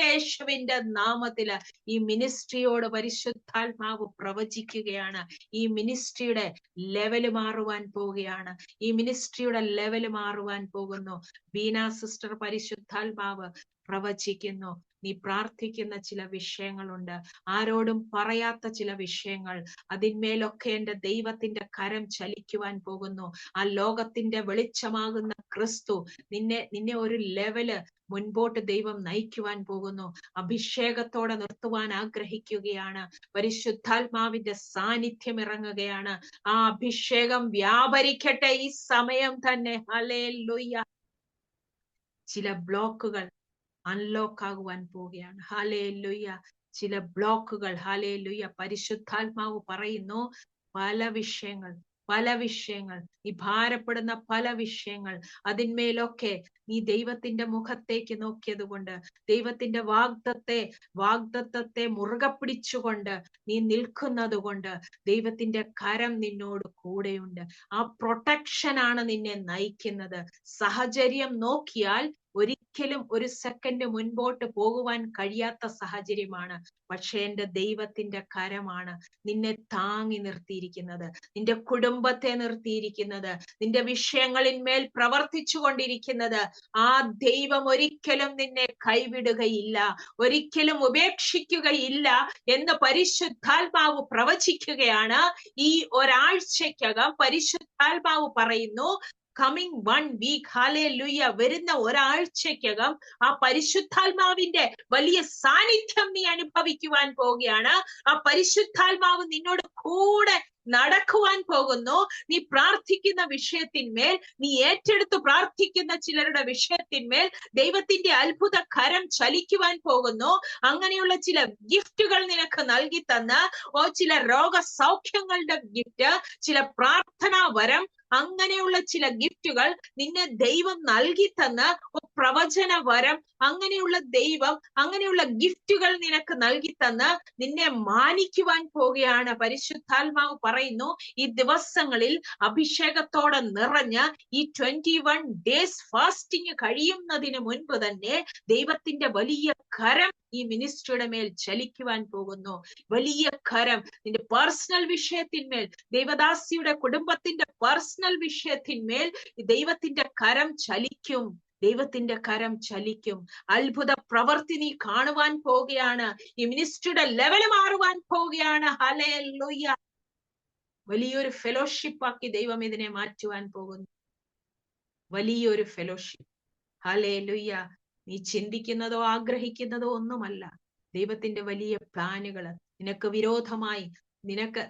യേശുവിന്റെ നാമത്തില് ഈ മിനിസ്ട്രിയോട് പരിശുദ്ധാത്മാവ് പ്രവചിക്കുകയാണ്. ഈ മിനിസ്ട്രിയുടെ ലെവല് മാറുവാൻ പോവുകയാണ്. ഈ മിനിസ്ട്രിയുടെ ലെവല് മാറുവാൻ പോകുന്നു. ബീന സിസ്റ്റർ പരിശുദ്ധാത്മാവ് പ്രവചിക്കുന്നു. നീ പ്രാർത്ഥിക്കുന്ന ചില വിഷയങ്ങളുണ്ട്, ആരോടും പറയാത്ത ചില വിഷയങ്ങൾ, അതിന്മേലൊക്കെ എന്റെ ദൈവത്തിന്റെ കരം ചലിക്കുവാൻ പോകുന്നു. ആ ലോകത്തിന്റെ വെളിച്ചമാകുന്ന ക്രിസ്തു നിന്നെ ഒരു ലെവല് മുൻപോട്ട് ദൈവം നയിക്കുവാൻ പോകുന്നു. അഭിഷേകത്തോടെ നിർത്തുവാൻ ആഗ്രഹിക്കുകയാണ്. പരിശുദ്ധാത്മാവിന്റെ സാന്നിധ്യം ഇറങ്ങുകയാണ്. ആ അഭിഷേകം വ്യാപരിക്കട്ടെ ഈ സമയം തന്നെ. ഹല്ലേലൂയ. ചില ബ്ലോക്കുകൾ അൺലോക്ക് ആകുവാൻ പോവുകയാണ്. ഹല്ലേലൂയ. ചില ബ്ലോക്കുകൾ ഹല്ലേലൂയ. പരിശുദ്ധാത്മാവ് പറയുന്നു, പല വിഷയങ്ങൾ നീ ഭാരപ്പെടുന്ന പല വിഷയങ്ങൾ, അതിന്മേലൊക്കെ നീ ദൈവത്തിന്റെ മുഖത്തേക്ക് നോക്കിയത് കൊണ്ട്, ദൈവത്തിന്റെ വാഗ്ദത്തത്തെ മുറുകെ പിടിച്ചുകൊണ്ട് നീ നിൽക്കുന്നത് കൊണ്ട് ദൈവത്തിന്റെ കരം നിന്നോട് കൂടെയുണ്ട്. ആ പ്രൊട്ടക്ഷൻ ആണ് നിന്നെ നയിക്കുന്നത്. സാഹചര്യം നോക്കിയാൽ ഒരിക്കലും ഒരു സെക്കൻഡ് മുൻപോട്ട് പോകുവാൻ കഴിയാത്ത സാഹചര്യമാണ്. പക്ഷെ എന്റെ ദൈവത്തിന്റെ കരമാണ് നിന്നെ താങ്ങി നിർത്തിയിരിക്കുന്നത്, നിന്റെ കുടുംബത്തെ നിർത്തിയിരിക്കുന്നത്, നിന്റെ വിഷയങ്ങളിന്മേൽ പ്രവർത്തിച്ചു കൊണ്ടിരിക്കുന്നത്. ആ ദൈവം ഒരിക്കലും നിന്നെ കൈവിടുകയില്ല, ഒരിക്കലും ഉപേക്ഷിക്കുകയില്ല എന്ന് പരിശുദ്ധാത്മാവ് പ്രവചിക്കുകയാണ്. ഈ ഒരാഴ്ചയ്ക്കകം പരിശുദ്ധാത്മാവ് പറയുന്നു, കമ്മിങ് 1 വീക്ക് ഹല്ലേലൂയ, വരുന്ന ഒരാഴ്ചയ്ക്കകം ആ പരിശുദ്ധാത്മാവിന്റെ വലിയ സാന്നിധ്യം നീ അനുഭവിക്കുവാൻ പോവുകയാണ്. ആ പരിശുദ്ധാത്മാവ് നിന്നോട് കൂടെ നടക്കുവാൻ പോകുന്നു. നീ പ്രാർത്ഥിക്കുന്ന വിഷയത്തിന്മേൽ, നീ ഏറ്റെടുത്ത് പ്രാർത്ഥിക്കുന്ന ചിലരുടെ വിഷയത്തിന്മേൽ ദൈവത്തിന്റെ അത്ഭുത കരം ചലിക്കുവാൻ പോകുന്നു. അങ്ങനെയുള്ള ചില ഗിഫ്റ്റുകൾ നിനക്ക് നൽകി തന്ന്, ചില രോഗസൗഖ്യങ്ങളുടെ ഗിഫ്റ്റ്, ചില പ്രാർത്ഥനാ വരം, അങ്ങനെയുള്ള ചില ഗിഫ്റ്റുകൾ നിന്നെ ദൈവം നൽകി തന്ന്, പ്രവചന വരം, അങ്ങനെയുള്ള ഗിഫ്റ്റുകൾ നിനക്ക് നൽകി തന്ന് നിന്നെ മാനിക്കുവാൻ പോവുകയാണ്. പരിശുദ്ധാത്മാവ് പറയുന്നു, ഈ ദിവസങ്ങളിൽ അഭിഷേകത്തോടെ നിറഞ്ഞ് ഈ 21 ഡേയ്സ് ഫാസ്റ്റിംഗ് കഴിയുന്നതിന് മുൻപ് തന്നെ ദൈവത്തിന്റെ വലിയ കരം ഈ മിനിസ്ട്രിയുടെ മേൽ ചലിക്കുവാൻ പോകുന്നു. വലിയ കരം നിന്റെ പേഴ്സണൽ വിഷയത്തിന്മേൽ, ദേവദാസിയുടെ കുടുംബത്തിന്റെ പേഴ്സണൽ വിഷയത്തിന്മേൽ ദൈവത്തിന്റെ കരം ചലിക്കും. അത്ഭുത പ്രവൃത്തി നീ കാണുവാൻ പോവുകയാണ്. ഈ മിനിസ്ട്രിയുടെ ലെവൽ മാറുവാൻ പോവുകയാണ്. ഹല്ലേലൂയ. വലിയൊരു ഫെലോഷിപ്പ് ആക്കി ദൈവം ഇതിനെ മാറ്റുവാൻ പോകുന്നു. വലിയൊരു ഫെലോഷിപ്പ്. ഹല്ലേലൂയ. നീ ചിന്തിക്കുന്നതോ ആഗ്രഹിക്കുന്നതോ ഒന്നുമല്ല. ദൈവത്തിന്റെ വലിയ പ്ലാനുകള്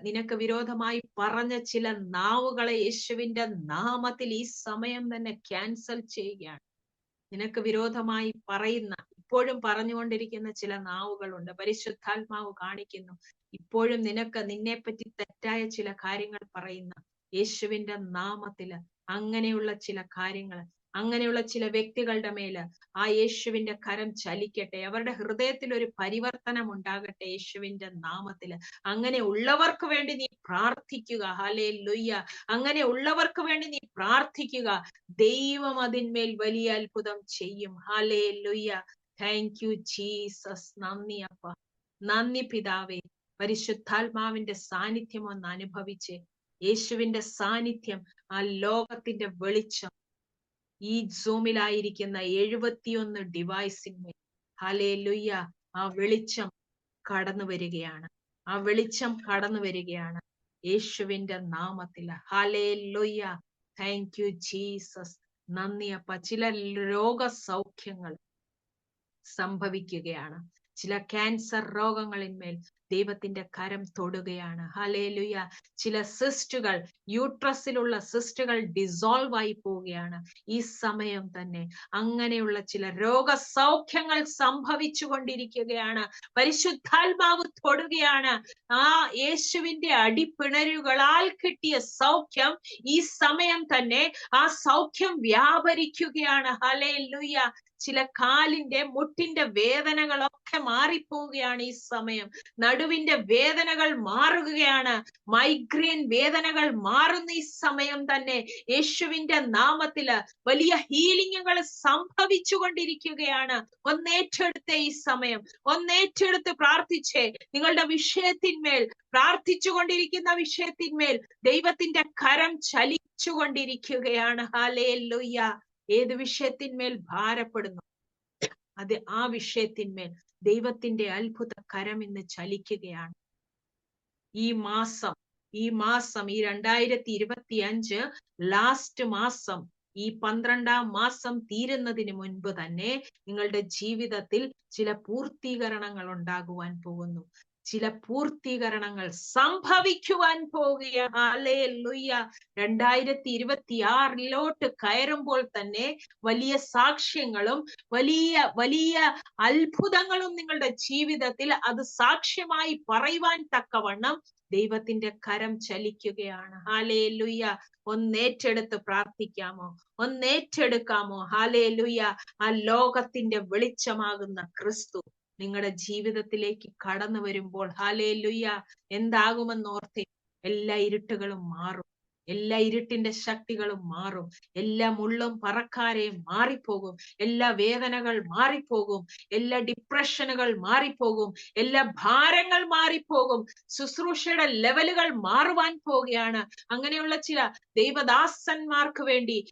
നിനക്ക് വിരോധമായി പറഞ്ഞ ചില നാവുകളെ യേശുവിന്റെ നാമത്തിൽ ഈ സമയം തന്നെ ക്യാൻസൽ ചെയ്യുകയാണ്. നിനക്ക് വിരോധമായി പറയുന്ന, ഇപ്പോഴും പറഞ്ഞുകൊണ്ടിരിക്കുന്ന ചില നാവുകളുണ്ട്. പരിശുദ്ധാത്മാവ് കാണിക്കുന്നു, ഇപ്പോഴും നിന്നെപ്പറ്റി തെറ്റായ ചില കാര്യങ്ങൾ പറയുന്ന യേശുവിന്റെ നാമത്തില് അങ്ങനെയുള്ള ചില കാര്യങ്ങൾ, അങ്ങനെയുള്ള ചില വ്യക്തികളുടെ മേല് ആ യേശുവിന്റെ കരം ചലിക്കട്ടെ. അവരുടെ ഹൃദയത്തിൽ ഒരു പരിവർത്തനം ഉണ്ടാകട്ടെ യേശുവിന്റെ നാമത്തില്. അങ്ങനെ ഉള്ളവർക്ക് വേണ്ടി നീ പ്രാർത്ഥിക്കുക. ഹല്ലേലൂയ. അങ്ങനെ ഉള്ളവർക്ക് വേണ്ടി നീ പ്രാർത്ഥിക്കുക. ദൈവം അതിന്മേൽ വലിയ അത്ഭുതം ചെയ്യും. ഹല്ലേലൂയ. Thank you Jesus. നന്ദി അപ്പ, നന്ദി പിതാവേ. പരിശുദ്ധാത്മാവിന്റെ സാന്നിധ്യം ഒന്ന് അനുഭവിച്ച്, യേശുവിന്റെ സാന്നിധ്യം, ആ ലോകത്തിന്റെ വെളിച്ചം ഈ സൂമിലായിരിക്കുന്ന 71 ഡിവൈസിന്മേൽ ഹല്ലേലൂയ. ആ വെളിച്ചം കടന്നു വരികയാണ്. ആ വെളിച്ചം കടന്നു വരികയാണ് യേശുവിന്റെ നാമത്തില്. ഹല്ലേലൂയ. Thank you Jesus. നന്ദി അപ്പ. ചില രോഗസൗഖ്യങ്ങൾ സംഭവിക്കുകയാണ്. ചില ക്യാൻസർ രോഗങ്ങളിന്മേൽ ദൈവത്തിന്റെ കരം തൊടുകയാണ്. ഹല്ലേലൂയ. ചില സിസ്റ്റുകൾ, യൂട്രസിലുള്ള സിസ്റ്റുകൾ ഡിസോൾവ് ആയി പോവുകയാണ് ഈ സമയം തന്നെ. അങ്ങനെയുള്ള ചില രോഗസൗഖ്യങ്ങൾ സംഭവിച്ചു കൊണ്ടിരിക്കുകയാണ്. പരിശുദ്ധാത്മാവ് തൊടുകയാണ്. ആ യേശുവിന്റെ അടിപ്പിണരുകളാൽ കിട്ടിയ സൗഖ്യം ഈ സമയം തന്നെ ആ സൗഖ്യം വ്യാപരിക്കുകയാണ്. ഹല്ലേലൂയ. ചില കാലിന്റെ മുട്ടിന്റെ വേദനകളൊക്കെ മാറിപ്പോവുകയാണ് ഈ സമയം. നടുവിന്റെ വേദനകൾ മാറുകയാണ്. മൈഗ്രെയിൻ വേദനകൾ മാറുന്ന ഈ സമയം തന്നെ യേശുവിന്റെ നാമത്തില് വലിയ ഹീലിങ്ങുകൾ സംഭവിച്ചു കൊണ്ടിരിക്കുകയാണ്. ഒന്നേറ്റെടുത്ത ഈ സമയം, ഒന്നേറ്റെടുത്ത് പ്രാർത്ഥിച്ചേ. നിങ്ങളുടെ വിഷയത്തിന്മേൽ, പ്രാർത്ഥിച്ചു കൊണ്ടിരിക്കുന്ന വിഷയത്തിന്മേൽ ദൈവത്തിന്റെ കരം ചലിച്ചു കൊണ്ടിരിക്കുകയാണ്. ഹല്ലേലൂയ. ഏത് വിഷയത്തിന്മേൽ ഭാരപ്പെടുന്നു അത് ആ വിഷയത്തിന്മേൽ ദൈവത്തിന്റെ അത്ഭുത കരം ഇന്ന് ചലിക്കുകയാണ്. ഈ മാസം ഈ 2025 ലാസ്റ്റ് മാസം, ഈ 12-ാം മാസം തീരുന്നതിന് മുൻപ് തന്നെ നിങ്ങളുടെ ജീവിതത്തിൽ ചില പൂർത്തീകരണങ്ങൾ ഉണ്ടാകുവാൻ പോകുന്നു. ചില പൂർത്തീകരണങ്ങൾ സംഭവിക്കുവാൻ പോവുകയാണ്. ഹല്ലേലൂയ. 2026 കയറുമ്പോൾ തന്നെ വലിയ സാക്ഷ്യങ്ങളും വലിയ വലിയ അത്ഭുതങ്ങളും നിങ്ങളുടെ ജീവിതത്തിൽ അത് സാക്ഷ്യമായി പറയുവാൻ തക്കവണ്ണം ദൈവത്തിന്റെ കരം ചലിക്കുകയാണ്. ഹല്ലേലൂയ. ഒന്നേറ്റെടുത്ത് പ്രാർത്ഥിക്കാമോ? ഒന്നേറ്റെടുക്കാമോ? ഹല്ലേലൂയ. ആ ലോകത്തിന്റെ വെളിച്ചമാകുന്ന ക്രിസ്തു നിങ്ങളുടെ ജീവിതത്തിലേക്ക് കടന്നു വരുമ്പോൾ ഹല്ലേലൂയ എന്താകുമെന്ന് ഓർത്തേ. എല്ലാ ഇരുട്ടുകളും മാറും. എല്ലാ ഇരുട്ടിന്റെ ശക്തികളും മാറും. എല്ലാ മുള്ളും പറക്കാരെയും മാറിപ്പോകും. എല്ലാ വേദനകൾ മാറിപ്പോകും. എല്ലാ ഡിപ്രഷനുകൾ മാറിപ്പോകും. എല്ലാ ഭാരങ്ങൾ മാറിപ്പോകും. ശുശ്രൂഷയുടെ ലെവലുകൾ മാറുവാൻ പോവുകയാണ്. അങ്ങനെയുള്ള ചില ദൈവദാസന്മാർക്ക് വേണ്ടി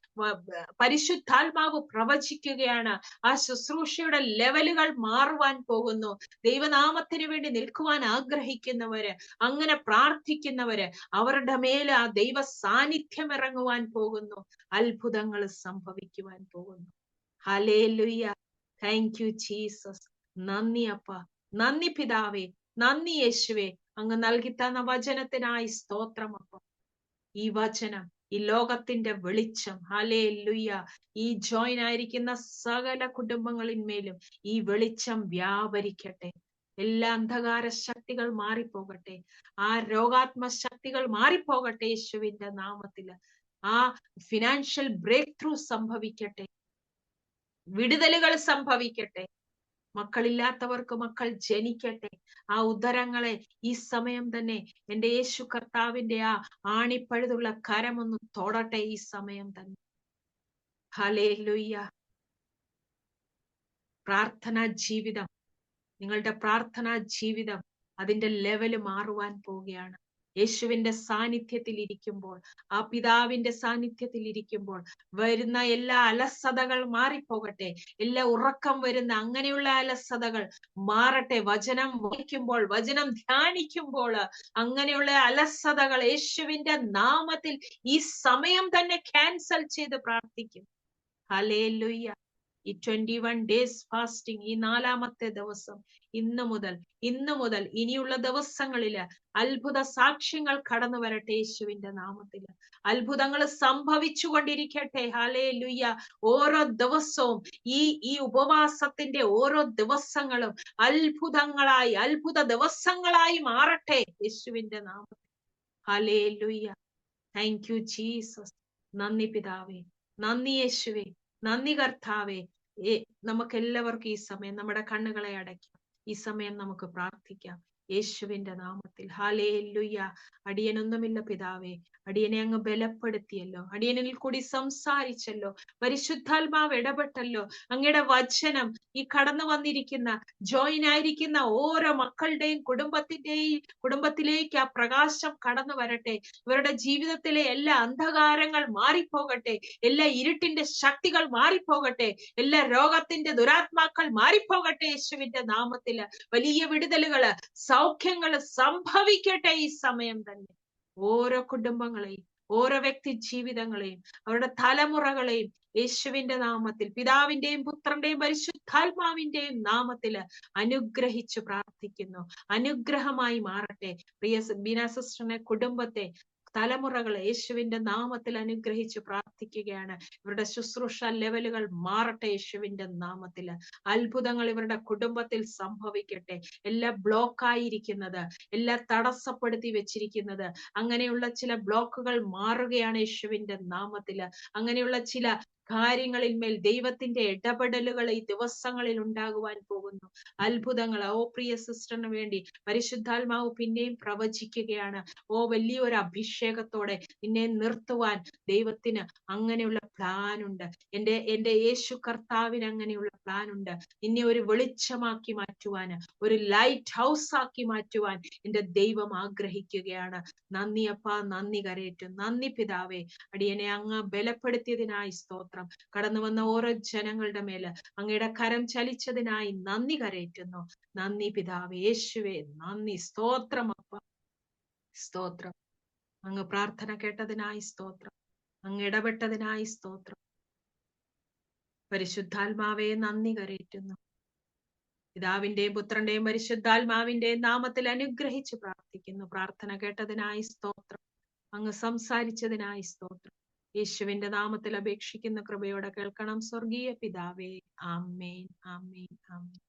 പരിശുദ്ധാത്മാവ് പ്രവചിക്കുകയാണ്. ആ ശുശ്രൂഷയുടെ ലെവലുകൾ മാറുവാൻ പോകുന്നു. ദൈവനാമത്തിന് വേണ്ടി നിൽക്കുവാൻ ആഗ്രഹിക്കുന്നവര്, അങ്ങനെ പ്രാർത്ഥിക്കുന്നവര്, അവരുടെ മേൽ ആ ദൈവ സാന്നിധ്യം ഇറങ്ങുവാൻ പോകുന്നു. അത്ഭുതങ്ങൾ സംഭവിക്കുവാൻ പോകുന്നു. ഹല്ലേലൂയ. Thank you Jesus. നന്ദി അപ്പ, നന്ദി പിതാവേ, നന്ദി യേശുവേ. അങ്ങ് നൽകി തന്ന വചനത്തിനായി സ്തോത്രം അപ്പ. ഈ വചനം, ഈ ലോകത്തിന്റെ വെളിച്ചം, ഹല്ലേലൂയ, ഈ ജോയിൻ ആയിരിക്കുന്ന സകല കുടുംബങ്ങളിന്മേലും ഈ വെളിച്ചം വ്യാപരിക്കട്ടെ. എല്ലാ അന്ധകാര ശക്തികൾ മാറിപ്പോകട്ടെ. ആ രോഗാത്മ ശക്തികൾ മാറിപ്പോകട്ടെ യേശുവിന്റെ നാമത്തില്. ആ ഫിനാൻഷ്യൽ ബ്രേക്ക് ത്രൂ സംഭവിക്കട്ടെ. വിടുതലുകൾ സംഭവിക്കട്ടെ. മക്കളില്ലാത്തവർക്ക് മക്കൾ ജനിക്കട്ടെ. ആ ഉദരങ്ങളെ ഈ സമയം തന്നെ എന്റെ യേശു കർത്താവിന്റെ ആ ആണിപ്പഴുതുള്ള കരമൊന്ന് തൊടട്ടെ ഈ സമയം തന്നെ. ഹല്ലേലൂയ. പ്രാർത്ഥനാ ജീവിതം, നിങ്ങളുടെ പ്രാർത്ഥനാ ജീവിതം അതിന്റെ ലെവല് മാറുവാൻ പോവുകയാണ്. യേശുവിന്റെ സാന്നിധ്യത്തിൽ ഇരിക്കുമ്പോൾ, ആ പിതാവിന്റെ സാന്നിധ്യത്തിൽ ഇരിക്കുമ്പോൾ വരുന്ന എല്ലാ അലസതകൾ മാറിപ്പോകട്ടെ. എല്ലാ ഉറക്കം വരുന്ന അങ്ങനെയുള്ള അലസതകൾ മാറട്ടെ. വചനം വായിക്കുമ്പോൾ, വചനം ധ്യാനിക്കുമ്പോൾ അങ്ങനെയുള്ള അലസതകൾ യേശുവിന്റെ നാമത്തിൽ ഈ സമയം തന്നെ ക്യാൻസൽ ചെയ്ത് പ്രാർത്ഥിക്കും. ഹല്ലേലൂയ. ഈ 21 days ഫാസ്റ്റിംഗ്, ഈ 4ാമത്തെ ദിവസം, ഇന്ന് മുതൽ ഇനിയുള്ള ദിവസങ്ങളില് അത്ഭുത സാക്ഷ്യങ്ങൾ കടന്നു വരട്ടെ യേശുവിന്റെ നാമത്തില്. അത്ഭുതങ്ങൾ സംഭവിച്ചു കൊണ്ടിരിക്കട്ടെ. ഹല്ലേലൂയ. ഓരോ ദിവസവും ഈ ഉപവാസത്തിന്റെ ഓരോ ദിവസങ്ങളും അത്ഭുതങ്ങളായി, അത്ഭുത ദിവസങ്ങളായി മാറട്ടെ യേശുവിന്റെ നാമത്തിൽ. ഹല്ലേലൂയ. Thank you Jesus. നന്ദി പിതാവേ, നന്ദി യേശുവേ, നന്ദി കർത്താവേ. നമുക്ക് എല്ലാവർക്കും ഈ സമയം നമ്മുടെ കണ്ണുകളെ അടയ്ക്കാം. ഈ സമയം നമുക്ക് പ്രാർത്ഥിക്കാം. യേശുവിന്റെ നാമത്തിൽ. ഹല്ലേലൂയ. അടിയനൊന്നുമില്ല പിതാവേ, അടിയനെ അങ്ങ് ബലപ്പെടുത്തിയല്ലോ, അടിയനിൽ കൂടി സംസാരിച്ചല്ലോ, പരിശുദ്ധാത്മാവ് ഇടപെട്ടല്ലോ. അങ്ങയുടെ വചനം ഈ കടന്നു വന്നിരിക്കുന്ന ജോയിൻ ആയിരിക്കുന്ന ഓരോ മക്കളുടെയും കുടുംബത്തിലേക്ക് ആ പ്രകാശം കടന്നു വരട്ടെ. ഇവരുടെ ജീവിതത്തിലെ എല്ലാ അന്ധകാരങ്ങൾ മാറിപ്പോകട്ടെ, എല്ലാ ഇരുട്ടിന്റെ ശക്തികൾ മാറിപ്പോകട്ടെ, എല്ലാ രോഗത്തിന്റെ ദുരാത്മാക്കൾ മാറിപ്പോകട്ടെ. യേശുവിന്റെ നാമത്തില് വലിയ വിടുതലുകള്, സൗഖ്യങ്ങള് സംഭവിക്കട്ടെ ഈ സമയം തന്നെ. ഓരോ കുടുംബങ്ങളെയും, ഓരോ വ്യക്തി ജീവിതങ്ങളെയും, അവരുടെ തലമുറകളെയും യേശുവിന്റെ നാമത്തിൽ, പിതാവിന്റെയും പുത്രന്റെയും പരിശുദ്ധാത്മാവിന്റെയും നാമത്തില് അനുഗ്രഹിച്ചു പ്രാർത്ഥിക്കുന്നു. അനുഗ്രഹമായി മാറട്ടെ. പ്രിയ ബീന സിസ്റ്ററിനെ, കുടുംബത്തെ, തലമുറകളെ യേശുവിന്റെ നാമത്തിൽ അനുഗ്രഹിച്ച് പ്രാർത്ഥിക്കുകയാണ്. ഇവരുടെ ശുശ്രൂഷ ലെവലുകൾ മാറട്ടെ യേശുവിന്റെ നാമത്തില്. അത്ഭുതങ്ങൾ ഇവരുടെ കുടുംബത്തിൽ സംഭവിക്കട്ടെ. എല്ലാം ബ്ലോക്കായിരിക്കുന്നത്, എല്ലാം തടസ്സപ്പെടുത്തി വെച്ചിരിക്കുന്നത്, അങ്ങനെയുള്ള ചില ബ്ലോക്കുകൾ മാറുകയാണ് യേശുവിന്റെ നാമത്തില്. അങ്ങനെയുള്ള ചില കാര്യങ്ങളിന്മേൽ ദൈവത്തിന്റെ ഇടപെടലുകൾ ഈ ദിവസങ്ങളിൽ ഉണ്ടാകുവാൻ പോകുന്നു. അത്ഭുതങ്ങൾ. ഓ പ്രിയ സിസ്റ്ററിന് വേണ്ടി പരിശുദ്ധാത്മാവ് പിന്നെയും പ്രവചിക്കുകയാണ്. ഓ വലിയൊരു അഭിഷേകത്തോടെ നിന്നെ നിർത്തുവാൻ ദൈവത്തിന് അങ്ങനെയുള്ള പ്ലാൻ ഉണ്ട്. എന്റെ യേശു കർത്താവിന് അങ്ങനെയുള്ള പ്ലാൻ ഉണ്ട്. നിന്നെ ഒരു വെളിച്ചമാക്കി മാറ്റുവാന്, ഒരു ലൈറ്റ് ഹൗസ് ആക്കി മാറ്റുവാൻ എന്റെ ദൈവം ആഗ്രഹിക്കുകയാണ്. നന്ദി അപ്പാ, നന്ദി കരേറ്റും. നന്ദി പിതാവേ, അടിയനെ അങ്ങ് ബലപ്പെടുത്തിയതിനായി സ്തോത്രം. കടന്നു വന്ന ഓരോ ജനങ്ങളുടെ മേല് അങ്ങയുടെ കരം ചലിച്ചതിനായി നന്ദി കരേറ്റുന്നു. നന്ദി പിതാവേ, യേശുവേ നന്ദി. സ്തോത്രം അപ്പ, സ്തോത്രം. അങ്ങ് പ്രാർത്ഥന കേട്ടതിനായി സ്തോത്രം, അങ്ങ് ഇടപെട്ടതിനായി സ്തോത്രം. പരിശുദ്ധാത്മാവേ നന്ദി കരേറ്റുന്നു. പിതാവിന്റെയും പുത്രന്റെയും പരിശുദ്ധാത്മാവിന്റെയും നാമത്തിൽ അനുഗ്രഹിച്ച് പ്രാർത്ഥിക്കുന്നു. പ്രാർത്ഥന കേട്ടതിനായി സ്തോത്രം, അങ്ങ് സംസാരിച്ചതിനായി സ്തോത്രം. യേശുവിന്റെ നാമത്തിൽ അപേക്ഷിക്കുന്ന കൃപയോടെ കേൾക്കണം സ്വർഗീയ പിതാവേ. ആമേൻ, ആമേൻ, ആമേൻ.